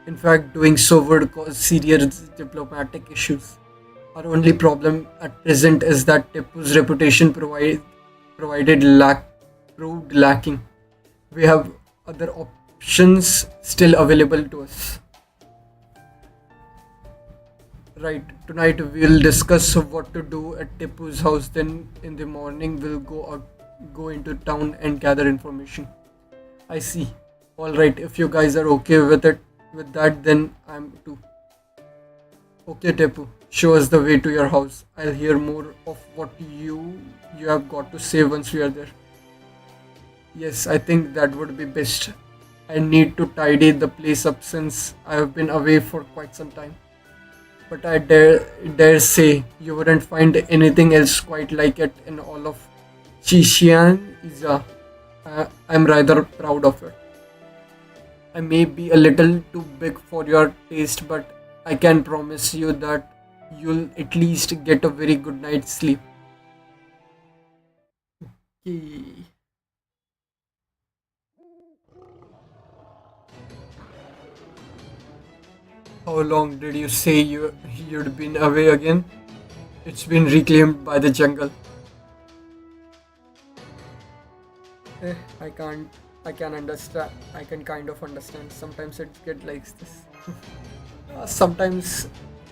In fact, doing so would cause serious diplomatic issues. Our only problem at present is that Tipu's reputation provided proved lacking. We have other options still available to us. Right, tonight we'll discuss what to do at Tipu's house. Then in the morning we'll go into town and gather information. I see. All right, if you guys are okay with that, then I'm too. Okay, Tepu, show us the way to your house. I'll hear more of what you have got to say once we are there. Yes, I think that would be best. I need to tidy the place up since I have been away for quite some time. But I dare say you wouldn't find anything else quite like it in all of Chichian Iza. I'm rather proud of it. I may be a little too big for your taste, but I can promise you that you'll at least get a very good night's sleep. Okay. How long did you say you'd been away again? It's been reclaimed by the jungle. Eh, I can't. I can understand. I can kind of understand. Sometimes it get like this. Sometimes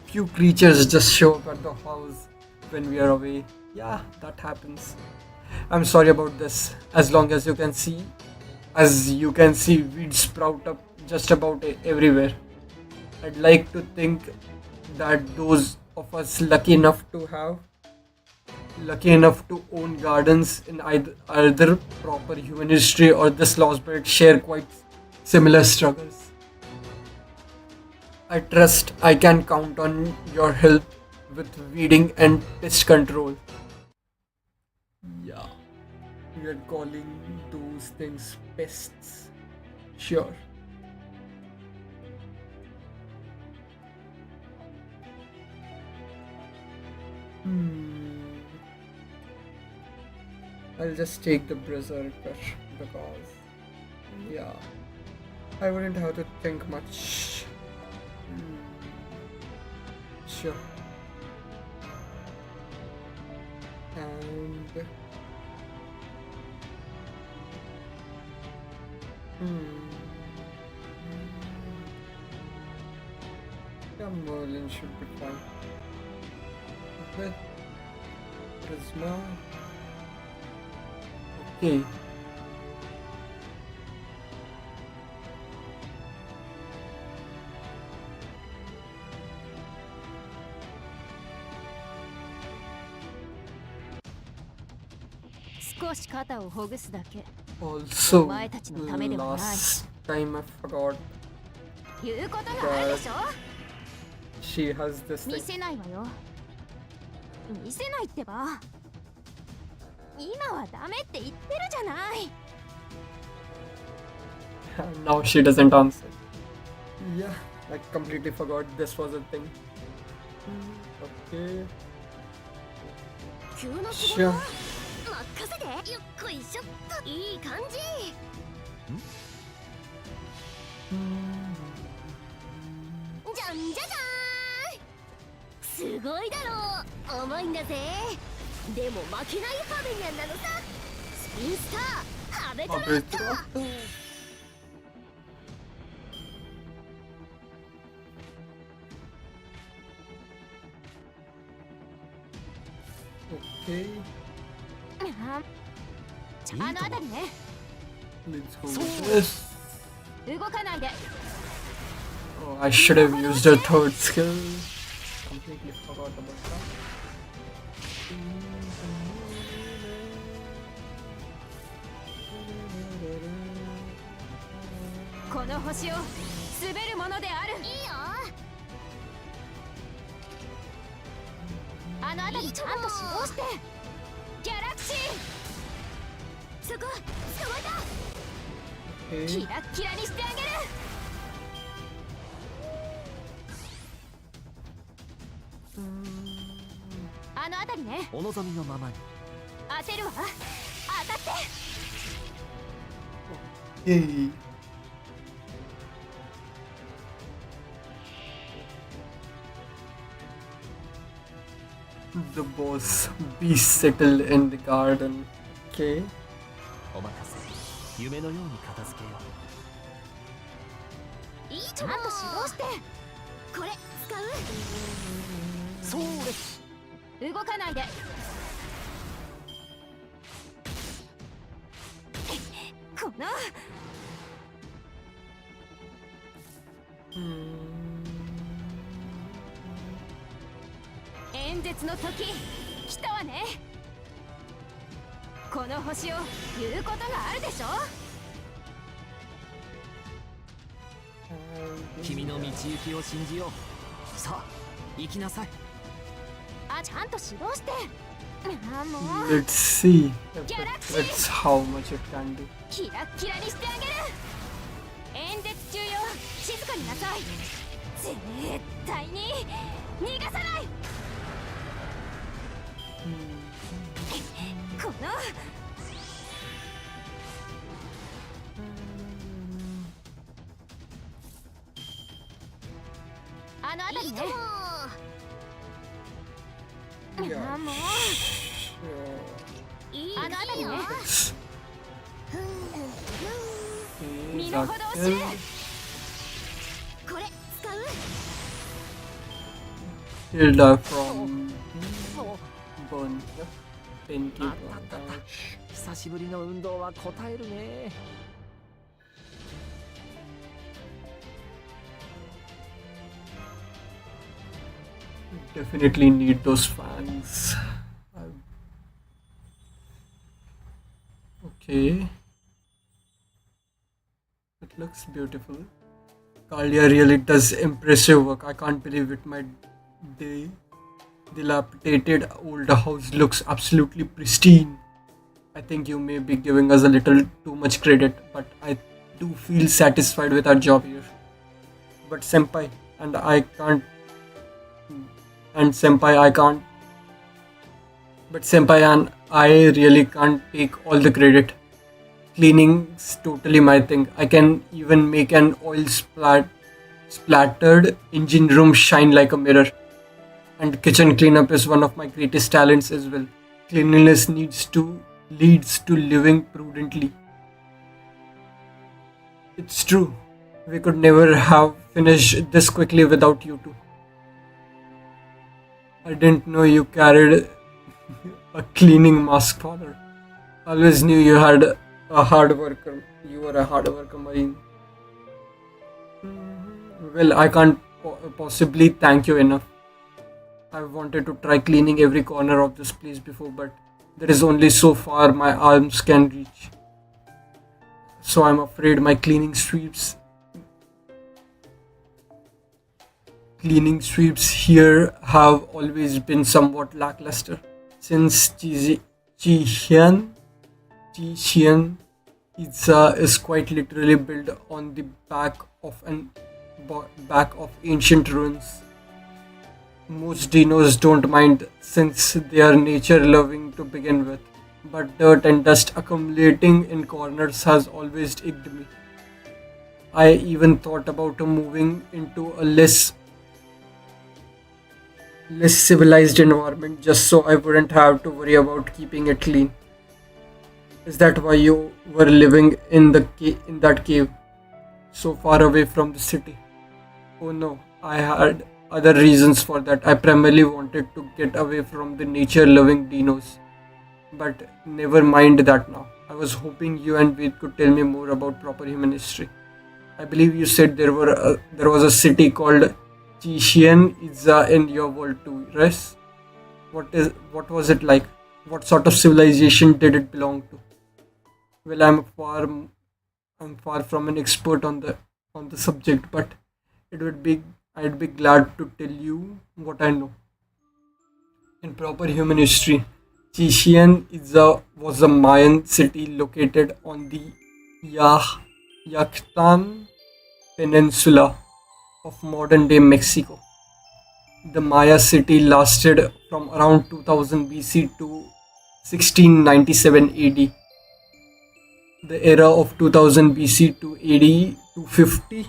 few creatures just show up at the house when we are away. Yeah, that happens. I'm sorry about this. As you can see, weeds sprout up just about everywhere. I'd like to think that those of us lucky enough to own gardens in either proper human history or this Lostbelt share quite similar struggles. I trust I can count on your help with weeding and pest control. Yeah, we are calling those things pests. Sure. Hmm. I'll just take the berserker because, yeah, I wouldn't have to think much. Hmm. Sure. And hmm. Yeah, Merlin should be fine. Okay. Prisma. Okay. Also, last time I forgot. 言うことがあるでしょ。 she has this 見 thing. せないわよ。見せないってば。今はダメって言ってるじゃない。 Now she doesn't answer. Yeah, I completely forgot this was a thing. Okay. 急な都合 Sure. 任せて。よっこいしょっと。いい感じ。じゃんじゃじゃーん。すごいだろう。重いんだぜ。でも負けないファベニャンなのさ。スピンスターハベトラット。 Okay. あのあたりね。 Let's go with this. 動かないで。 Oh, I should have used a third skill. Completely forgot about that. この星を滑るものである。いいよ。あのあたりちゃんと指導して。ギャラクシー。そこ捕まえた。 Okay. キラッキラにしてあげる。あのあたりね。お望みのままに。当てるわ。当たって。 Hey. The boss. Be settled in the garden. Okay. お任せ。夢のように片付けよう。いいちゃんと指導して。これ使そうう。動かないで。この演説の時来たわね。この星を言うことがあるでしょ。君の道行きを信じよう。さあ行きなさい。あ、ちゃんと指導して。あ、もう Let's see if that's how much it can do. キラッキラにしてあげる。演説中よ。静かになさい。絶対に逃がさない。このあのあたりね。あ、もう Sure. あのあたりね。 Okay, 身の程を that 知れ。 is これ使う。 Hilda from Burn. Pinky Blanche. 久しぶりの運動は応えるね。 Definitely need those fans. Okay. It looks beautiful. Kalia really does impressive work. I can't believe it. My dilapidated old house looks absolutely pristine. I think you may be giving us a little too much credit, but I do feel satisfied with our job here. But senpai and I can't. And senpai, I can't. But senpai and I really can't take all the credit. Cleaning's totally my thing. I can even make an oil splattered engine room shine like a mirror. And kitchen cleanup is one of my greatest talents as well. Cleanliness leads to living prudently. It's true. We could never have finished this quickly without you two. I didn't know you carried a cleaning mask, father. Always knew you had a hard worker. You were a hard worker, Marine. Well, I can't possibly thank you enough. I've wanted to try cleaning every corner of this place before, but there is only so far my arms can reach. So I'm afraid my cleaning sweeps cleaning sweeps here have always been somewhat lackluster. Since Chixian pizza is quite literally built on the back of ancient ruins. Most dinos don't mind since they are nature loving to begin with, but dirt and dust accumulating in corners has always icked me. I even thought about moving into a less civilized environment just so I wouldn't have to worry about keeping it clean. Is that why you were living in in that cave, so far away from the city? Oh no, I had other reasons for that. I primarily wanted to get away from the nature-loving dinos. But never mind that now. I was hoping you and Ved could tell me more about proper human history. I believe you said there was a city called Chichen Itza in your world too, right? What was it like? What sort of civilization did it belong to? Well, I'm far from an expert on the subject, but it would be I'd be glad to tell you what I know. In proper human history, Chichen Itza was a Mayan city located on the Yah- Yucatan Peninsula of modern day Mexico. The Maya city lasted from around 2000 BC to 1697 AD. The era of 2000 BC to AD 250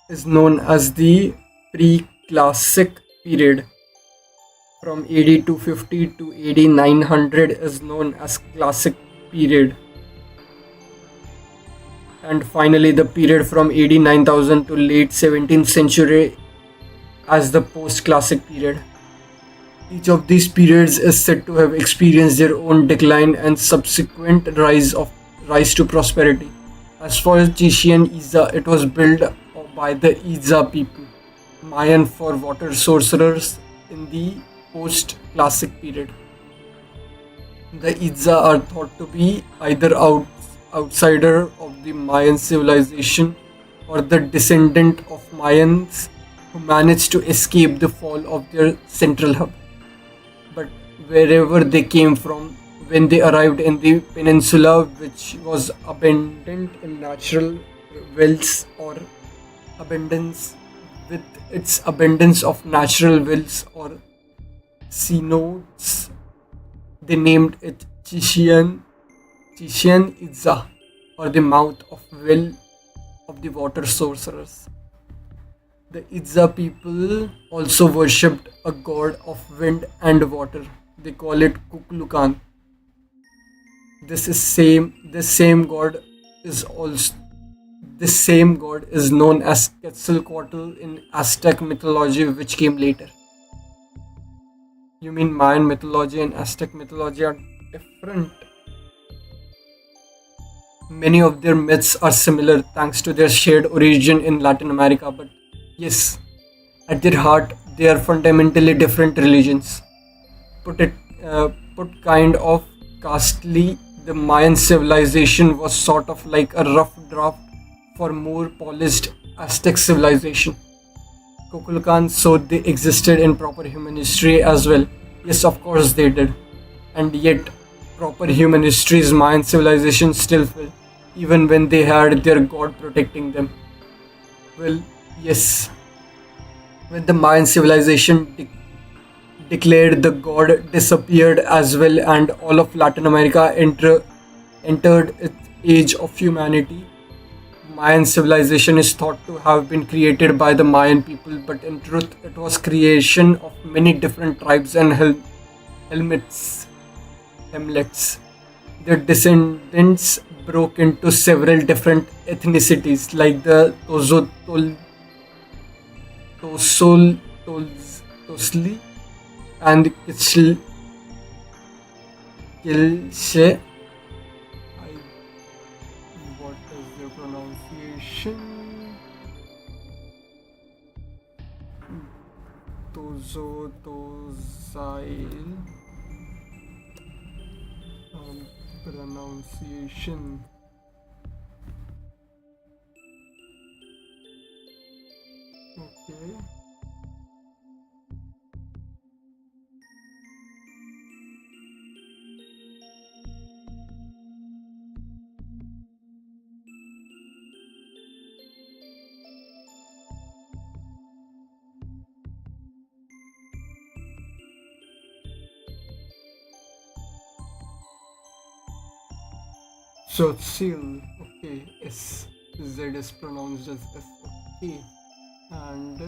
is known as the pre-classic period. From AD 250 to AD 900 is known as classic period. And finally the period from AD 9000 to late 17th century as the post-classic period. Each of these periods is said to have experienced their own decline and subsequent rise to prosperity. As for Chichen Itza, it was built by the Itza people, Mayan for water sorcerers in the post-classic period. The Itza are thought to be either outsider of the Mayan civilization or the descendant of Mayans who managed to escape the fall of their central hub. But wherever they came from, when they arrived in the peninsula, which was abundant in natural wells or abundance with its abundance of natural wells or cenotes, they named it Chichen Itza, or the mouth of well of the water sorcerers. The Itza people also worshipped a god of wind and water. They call it Kuklukan. This same god is also this same god is known as Quetzalcoatl in Aztec mythology, which came later. You mean Mayan mythology and Aztec mythology are different? Many of their myths are similar thanks to their shared origin in Latin America, but yes, at their heart, they are fundamentally different religions. Put it, put kind of castly, the Mayan civilization was sort of like a rough draft for more polished Aztec civilization. Kukulkan, so they existed in proper human history as well. Yes, of course they did. And yet, proper human history's Mayan civilization still fell, even when they had their god protecting them. Well, yes, when the Mayan civilization declared, the god disappeared as well, and all of Latin America entered its age of humanity. Mayan civilization is thought to have been created by the Mayan people, but in truth, it was creation of many different tribes and helmets, hamlets. Their descendants broke into several different ethnicities, like the Tosli and Kilshe. What is their pronunciation? Tozail. Pronunciation. Okay. So seal. Okay. S. Z is pronounced as S. Okay. And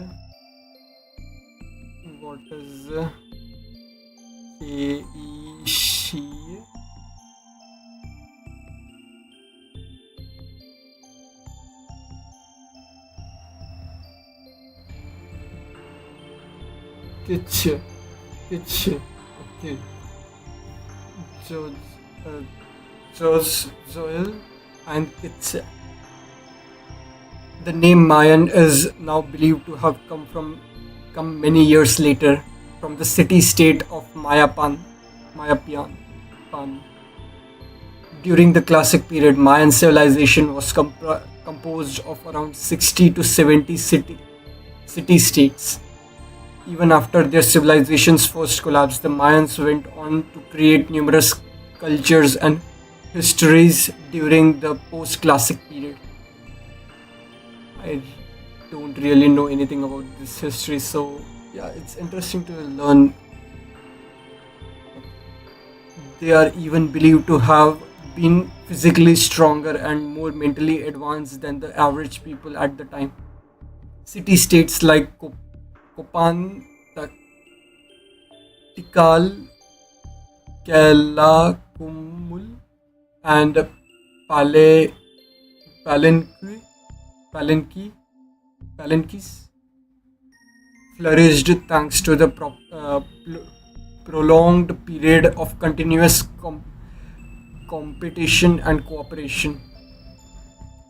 what is K E she? Kitch. Kitch. Okay. George. Uh, George Zoel and Kitch. The name Mayan is now believed to have come many years later from the city-state of Mayapan. Pan. During the classic period, Mayan civilization was composed of around 60 to 70 city-states. Even after their civilization's first collapse, the Mayans went on to create numerous cultures and histories during the post-classic period. I don't really know anything about this history, so yeah, it's interesting to learn. They are even believed to have been physically stronger and more mentally advanced than the average people at the time. City states like Kopan, Tikal, Kalakumul, and Pale, Palenque, Palenque, Palenquis flourished thanks to the prolonged period of continuous competition and cooperation.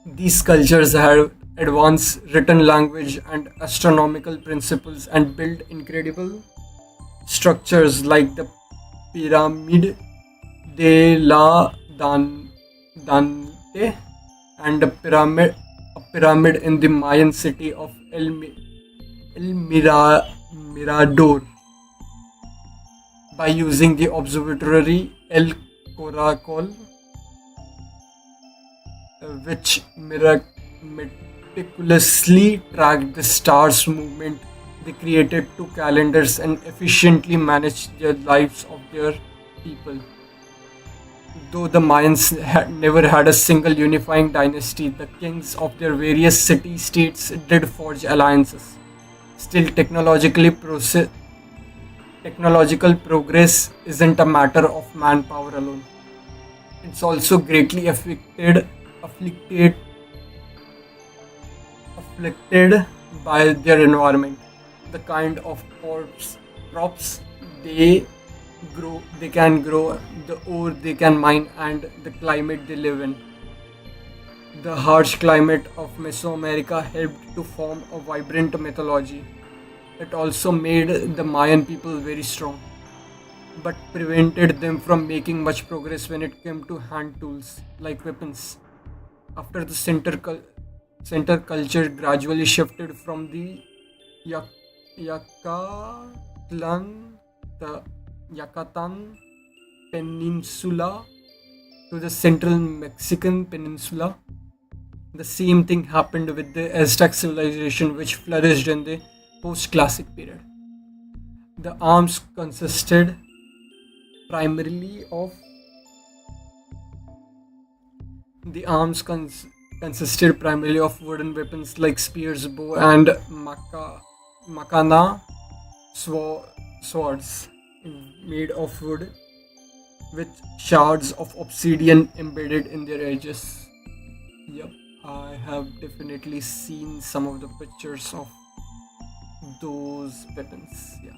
These cultures had advanced written language and astronomical principles and built incredible structures like the Pyramid de la Dante and a pyramid in the Mayan city of Mirador. By using the observatory El Corazon, which meticulously tracked the stars' movement. They created two calendars and efficiently managed the lives of their people. Though the Mayans never had a single unifying dynasty, the kings of their various city-states did forge alliances. Still, technological progress isn't a matter of manpower alone. It's also greatly afflicted, afflicted by their environment. The kind of crops they they can grow, the ore they can mine, and the climate they live in. The harsh climate of Mesoamerica helped to form a vibrant mythology. It also made the Mayan people very strong, but prevented them from making much progress when it came to hand tools like weapons. After the center culture gradually shifted from the Yak- Yakatlan, the Yucatan Peninsula to the central Mexican peninsula. The same thing happened with the Aztec civilization, which flourished in the post classic period. The arms primarily of the arms consisted primarily of wooden weapons like spears, bow, and makana swords made of wood with shards of obsidian embedded in their edges. Yep, I have definitely seen some of the pictures of those weapons. Yeah,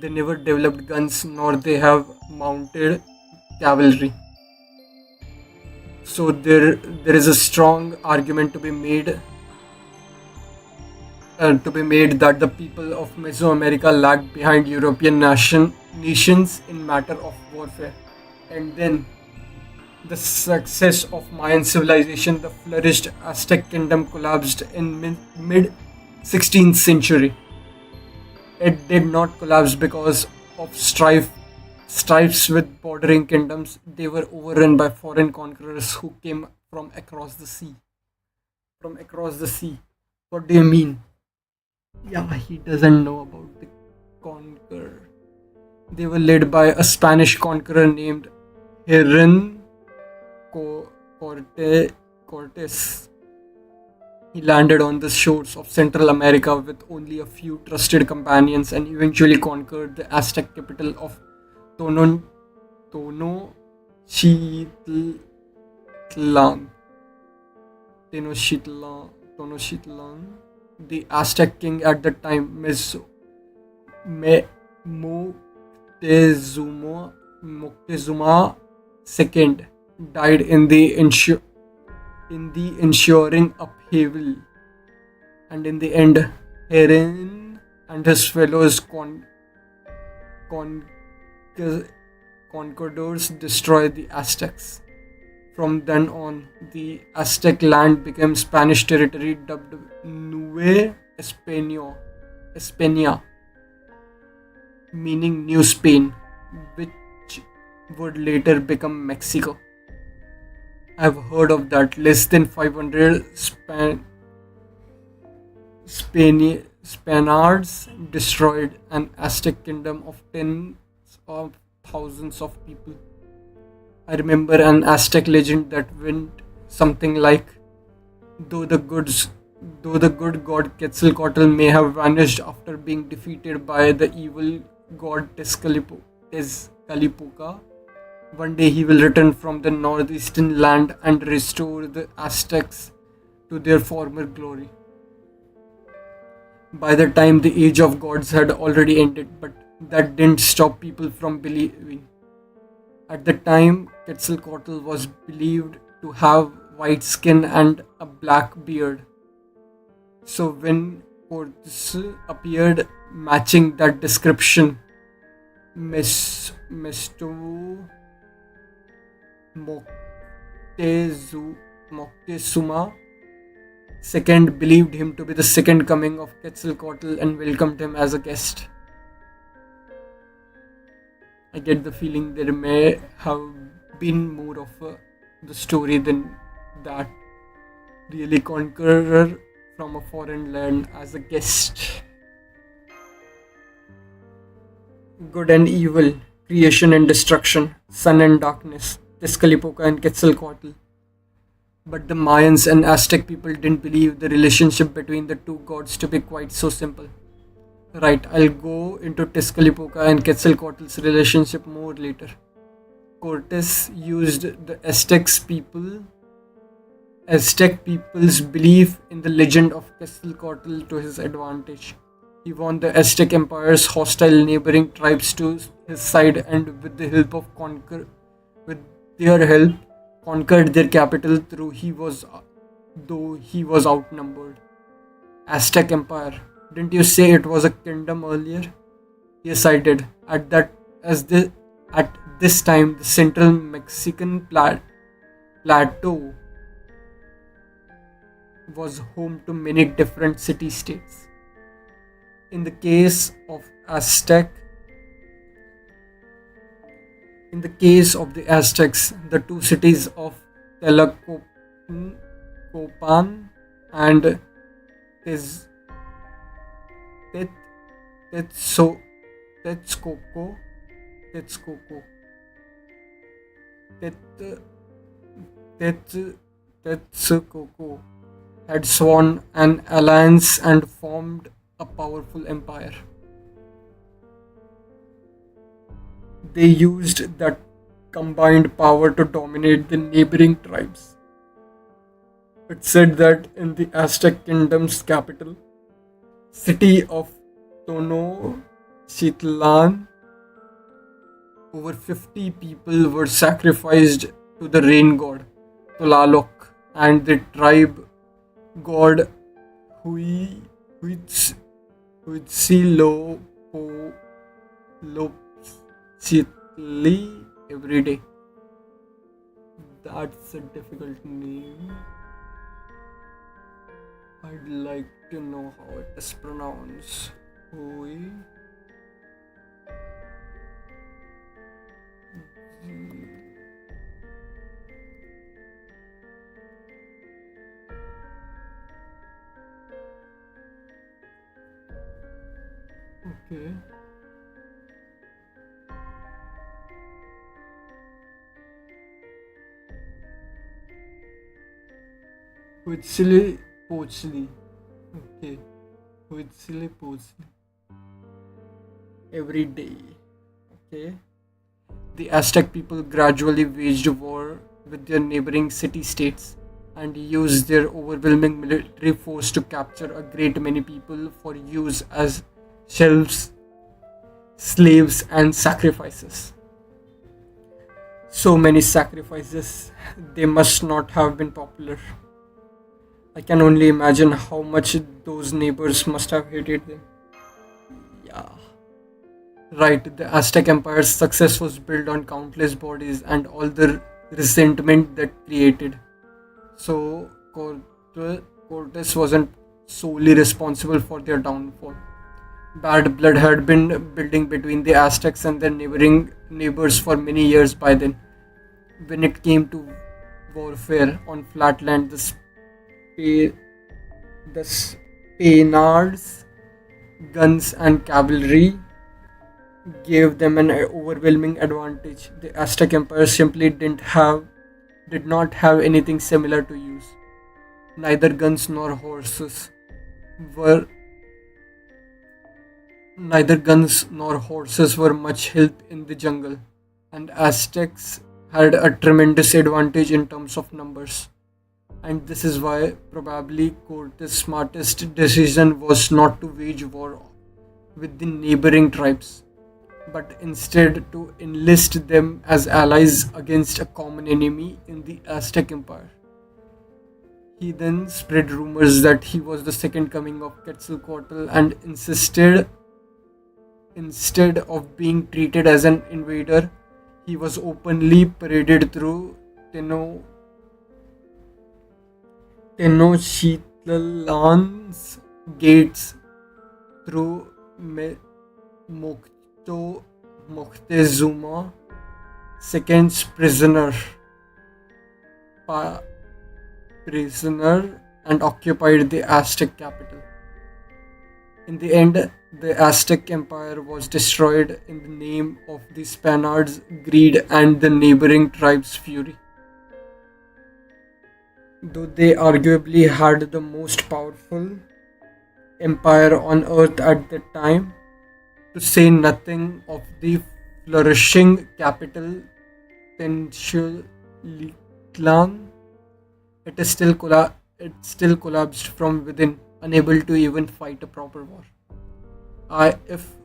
they never developed guns nor they have mounted cavalry. So there is a strong argument to be made that the people of Mesoamerica lagged behind European nations in matter of warfare. And then the success of Mayan civilization, the flourished Aztec kingdom collapsed in mid 16th century. It did not collapse because of strifes with bordering kingdoms. They were overrun by foreign conquerors who came from across the sea. From across the sea. What do you mean? Yeah, he doesn't know about the conqueror. They were led by a Spanish conqueror named Hernan Cortes. He landed on the shores of Central America with only a few trusted companions and eventually conquered the Aztec capital of Tonon, Tenochtitlan. Tenochtitlan. The Aztec king at the time, Moctezuma II, died in the ensuring upheaval, and in the end, Herin and his fellows con- conquistadors destroyed the Aztecs. From then on, the Aztec land became Spanish territory dubbed España, meaning New Spain, which would later become Mexico. I've heard of that. Less than 500 Spaniards destroyed an Aztec kingdom of tens of thousands of people. I remember an Aztec legend that went something like, though the goods though the good god Quetzalcoatl may have vanished after being defeated by the evil god Tezcatlipoca, one day he will return from the northeastern land and restore the Aztecs to their former glory. By the time the age of gods had already ended, but that didn't stop people from believing. At the time, Quetzalcoatl was believed to have white skin and a black beard. So when Cortes appeared matching that description, Mesto Moctezuma II believed him to be the second coming of Quetzalcoatl and welcomed him as a guest. I get the feeling there may have been more of the story than that. Really, conqueror from a foreign land as a guest. Good and evil, creation and destruction, sun and darkness, Tezcatlipoca and Quetzalcoatl. But the Mayans and Aztec people didn't believe the relationship between the two gods to be quite so simple. Right, I'll go into Tezcatlipoca and Quetzalcoatl's relationship more later. Cortes used the Aztec people's belief in the legend of Quetzalcoatl to his advantage. He won the Aztec Empire's hostile neighboring tribes to his side and with their help conquered their capital though he was outnumbered. Aztec Empire. Didn't you say it was a kingdom earlier? Yes, I did. At this time, the central Mexican plateau was home to many different city-states. In the case of the Aztecs, the two cities of Tlacopan and Tez- Tet- Tetso- Texcoco, Texcoco, Tet- Tet- Texcoco had sworn an alliance and formed a powerful empire. They used that combined power to dominate the neighboring tribes. It's said that in the Aztec kingdom's capital, city of Tenochtitlan, over 50 people were sacrificed to the rain god Tlaloc and the tribe god Huitzilopochtli every day. That's a difficult name. I'd like to know how it is pronounced. Hui. Okay. Huitzili Pochli. Okay. Huitzili Pochli. Every day. Okay. The Aztec people gradually waged war with their neighboring city states and used their overwhelming military force to capture a great many people for use as shelves, slaves, and sacrifices. So many sacrifices, they must not have been popular. I can only imagine how much those neighbors must have hated them. Yeah. Right, the Aztec Empire's success was built on countless bodies and all the resentment that created. So, Cortes wasn't solely responsible for their downfall. Bad blood had been building between the Aztecs and their neighboring neighbors for many years by then. When it came to warfare on flatland, the Spaniards' guns and cavalry gave them an overwhelming advantage. The Aztec Empire simply did not have anything similar to use. Neither guns nor horses were Neither guns nor horses were much help in the jungle, and Aztecs had a tremendous advantage in terms of numbers. And this is why probably Cortes' smartest decision was not to wage war with the neighboring tribes, but instead to enlist them as allies against a common enemy in the Aztec Empire. He then spread rumors that he was the second coming of Quetzalcoatl and insisted instead of being treated as an invader, he was openly paraded through Teno, Tenochtitlan's gates through Moctezuma II's pa- prisoner and occupied the Aztec capital. In the end, the Aztec Empire was destroyed in the name of the Spaniards' greed and the neighboring tribes' fury. Though they arguably had the most powerful empire on earth at the time, to say nothing of the flourishing capital Tenochtitlan, it still collapsed from within, unable to even fight a proper war. If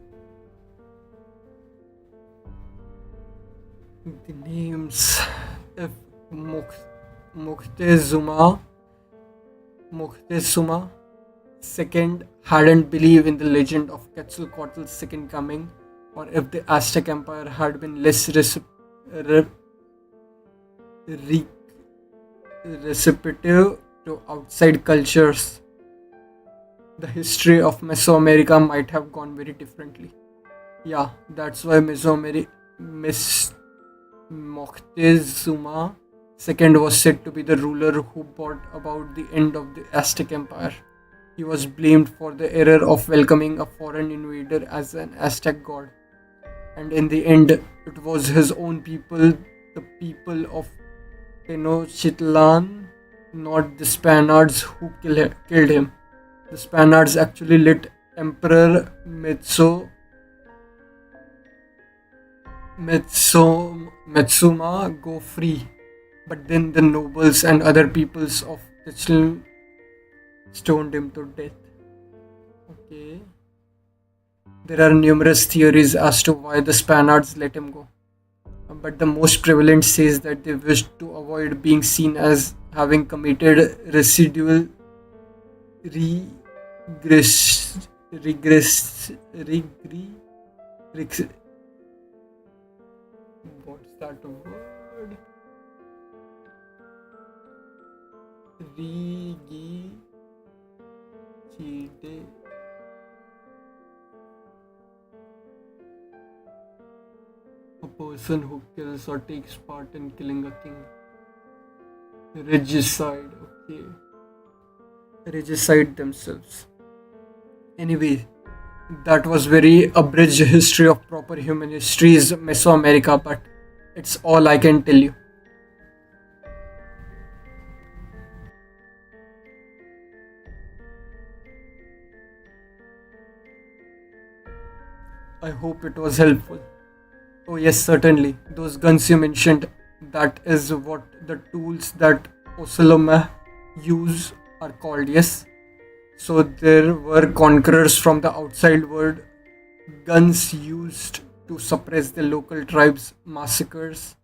the names, if Moctezuma, Moctezuma II hadn't believed in the legend of Quetzalcoatl's second coming, or if the Aztec Empire had been less re- re- receptive to outside cultures, the history of Mesoamerica might have gone very differently. Yeah, that's why Moctezuma II was said to be the ruler who brought about the end of the Aztec Empire. He was blamed for the error of welcoming a foreign invader as an Aztec god, and in the end, it was his own people, the people of Tenochtitlan, not the Spaniards, who killed him. The Spaniards actually let Emperor Metsuma go free, but then the nobles and other peoples of Tenochtitlan stoned him to death. Okay. There are numerous theories as to why the Spaniards let him go, but the most prevalent says that they wished to avoid being seen as having committed residual regress, regress, regre, regress, what's that word? Hide. A person who kills or takes part in killing a king. Regicide. Okay. Regicide themselves. Anyway, that was very abridged history of proper human history's Mesoamerica, but it's all I can tell you. I hope it was helpful. Oh yes, certainly. Those guns you mentioned, that is what the tools that Oceloma use are called, yes. So there were conquerors from the outside world, guns used to suppress the local tribes' massacres.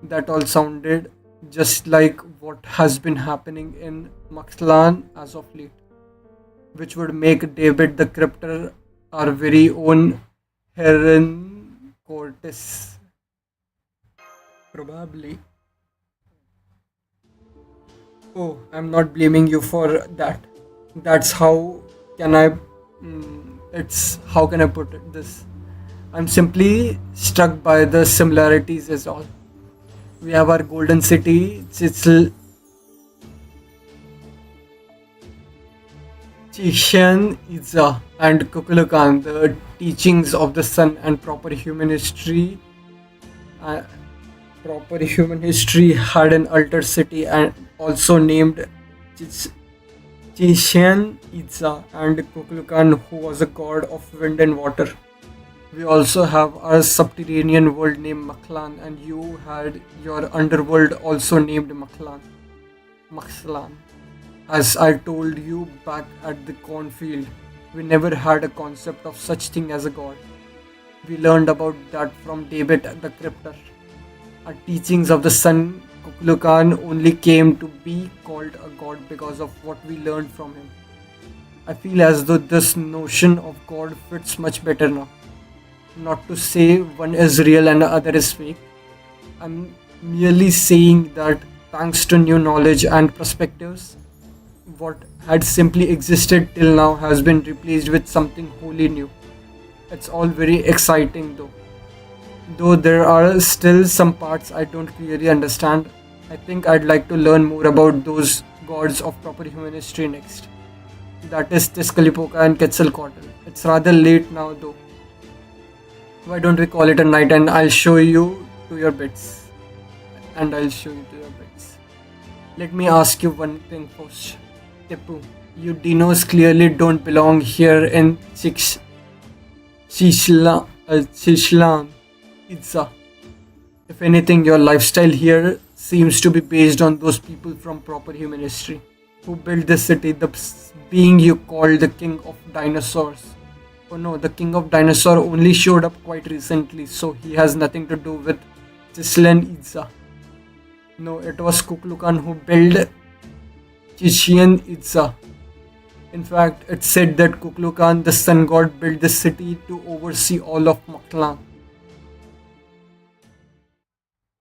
That all sounded just like what has been happening in Maxlan as of late, which would make David the Cryptor our very own Heron Cortes. Probably. Oh, I'm not blaming you for that. That's how can I. It's how can I put it? This. I'm simply struck by the similarities, is all. We have our golden city, Chichen Itza, and Kukulkan, the teachings of the sun and uh, proper human history had an altar city and also named Chich- Chichen Itza and Kukulkan, who was a god of wind and water. We also have our subterranean world named Maklan, and you had your underworld also named Maxlan. As I told you back at the cornfield, we never had a concept of such thing as a god. We learned about that from David the Cryptor. Our teachings of the sun, Kukulkan, only came to be called a god because of what we learned from him. I feel as though this notion of God fits much better now. Not to say one is real and the other is fake. I'm merely saying that thanks to new knowledge and perspectives, what had simply existed till now has been replaced with something wholly new. It's all very exciting though. Though there are still some parts I don't clearly understand, I think I'd like to learn more about those gods of proper human history next. That is Tezcatlipoca and Quetzalcoatl. It's rather late now though. Why don't we call it a night and I'll show you to your beds. And I'll show you to your beds. Let me ask you one thing first. Tipu, you dinos clearly don't belong here in Chishlan, Itza. If anything, your lifestyle here seems to be based on those people from proper human history who built this city, the being you called the king of dinosaurs. Oh no, the king of dinosaur only showed up quite recently, so he has nothing to do with Chislan Itza. No, it was Kukulkan who built Chichen Itza. In fact, it's said that Kukulkan, the sun god, built the city to oversee all of Maklan.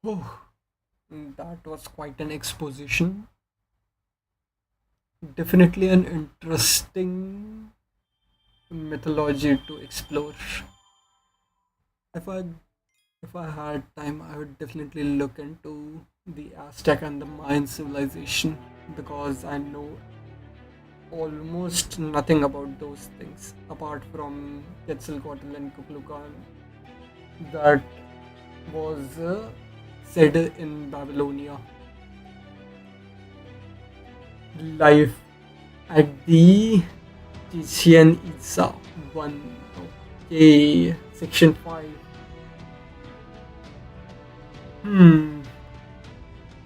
Oh, that was quite an exposition. Definitely an interesting mythology to explore. If I if I had time, I would definitely look into the Aztec and the Mayan civilization because I know almost nothing about those things apart from Quetzalcoatl and Kukulkan that was said in Babylonia. Life at the Chichen Itza 1. Okay, section 5.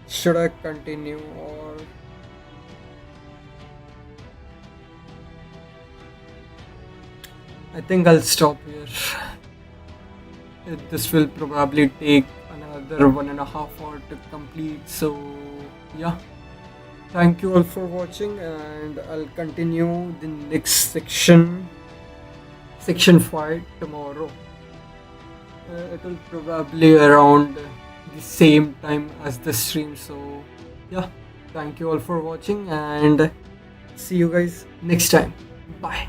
Should I continue or I think I'll stop here. This will probably take another 1.5 hours to complete. So, yeah. Thank you all for watching, and I'll continue the next section 5, tomorrow. It will probably around the same time as the stream. So, yeah. Thank you all for watching, and see you guys next time. Bye.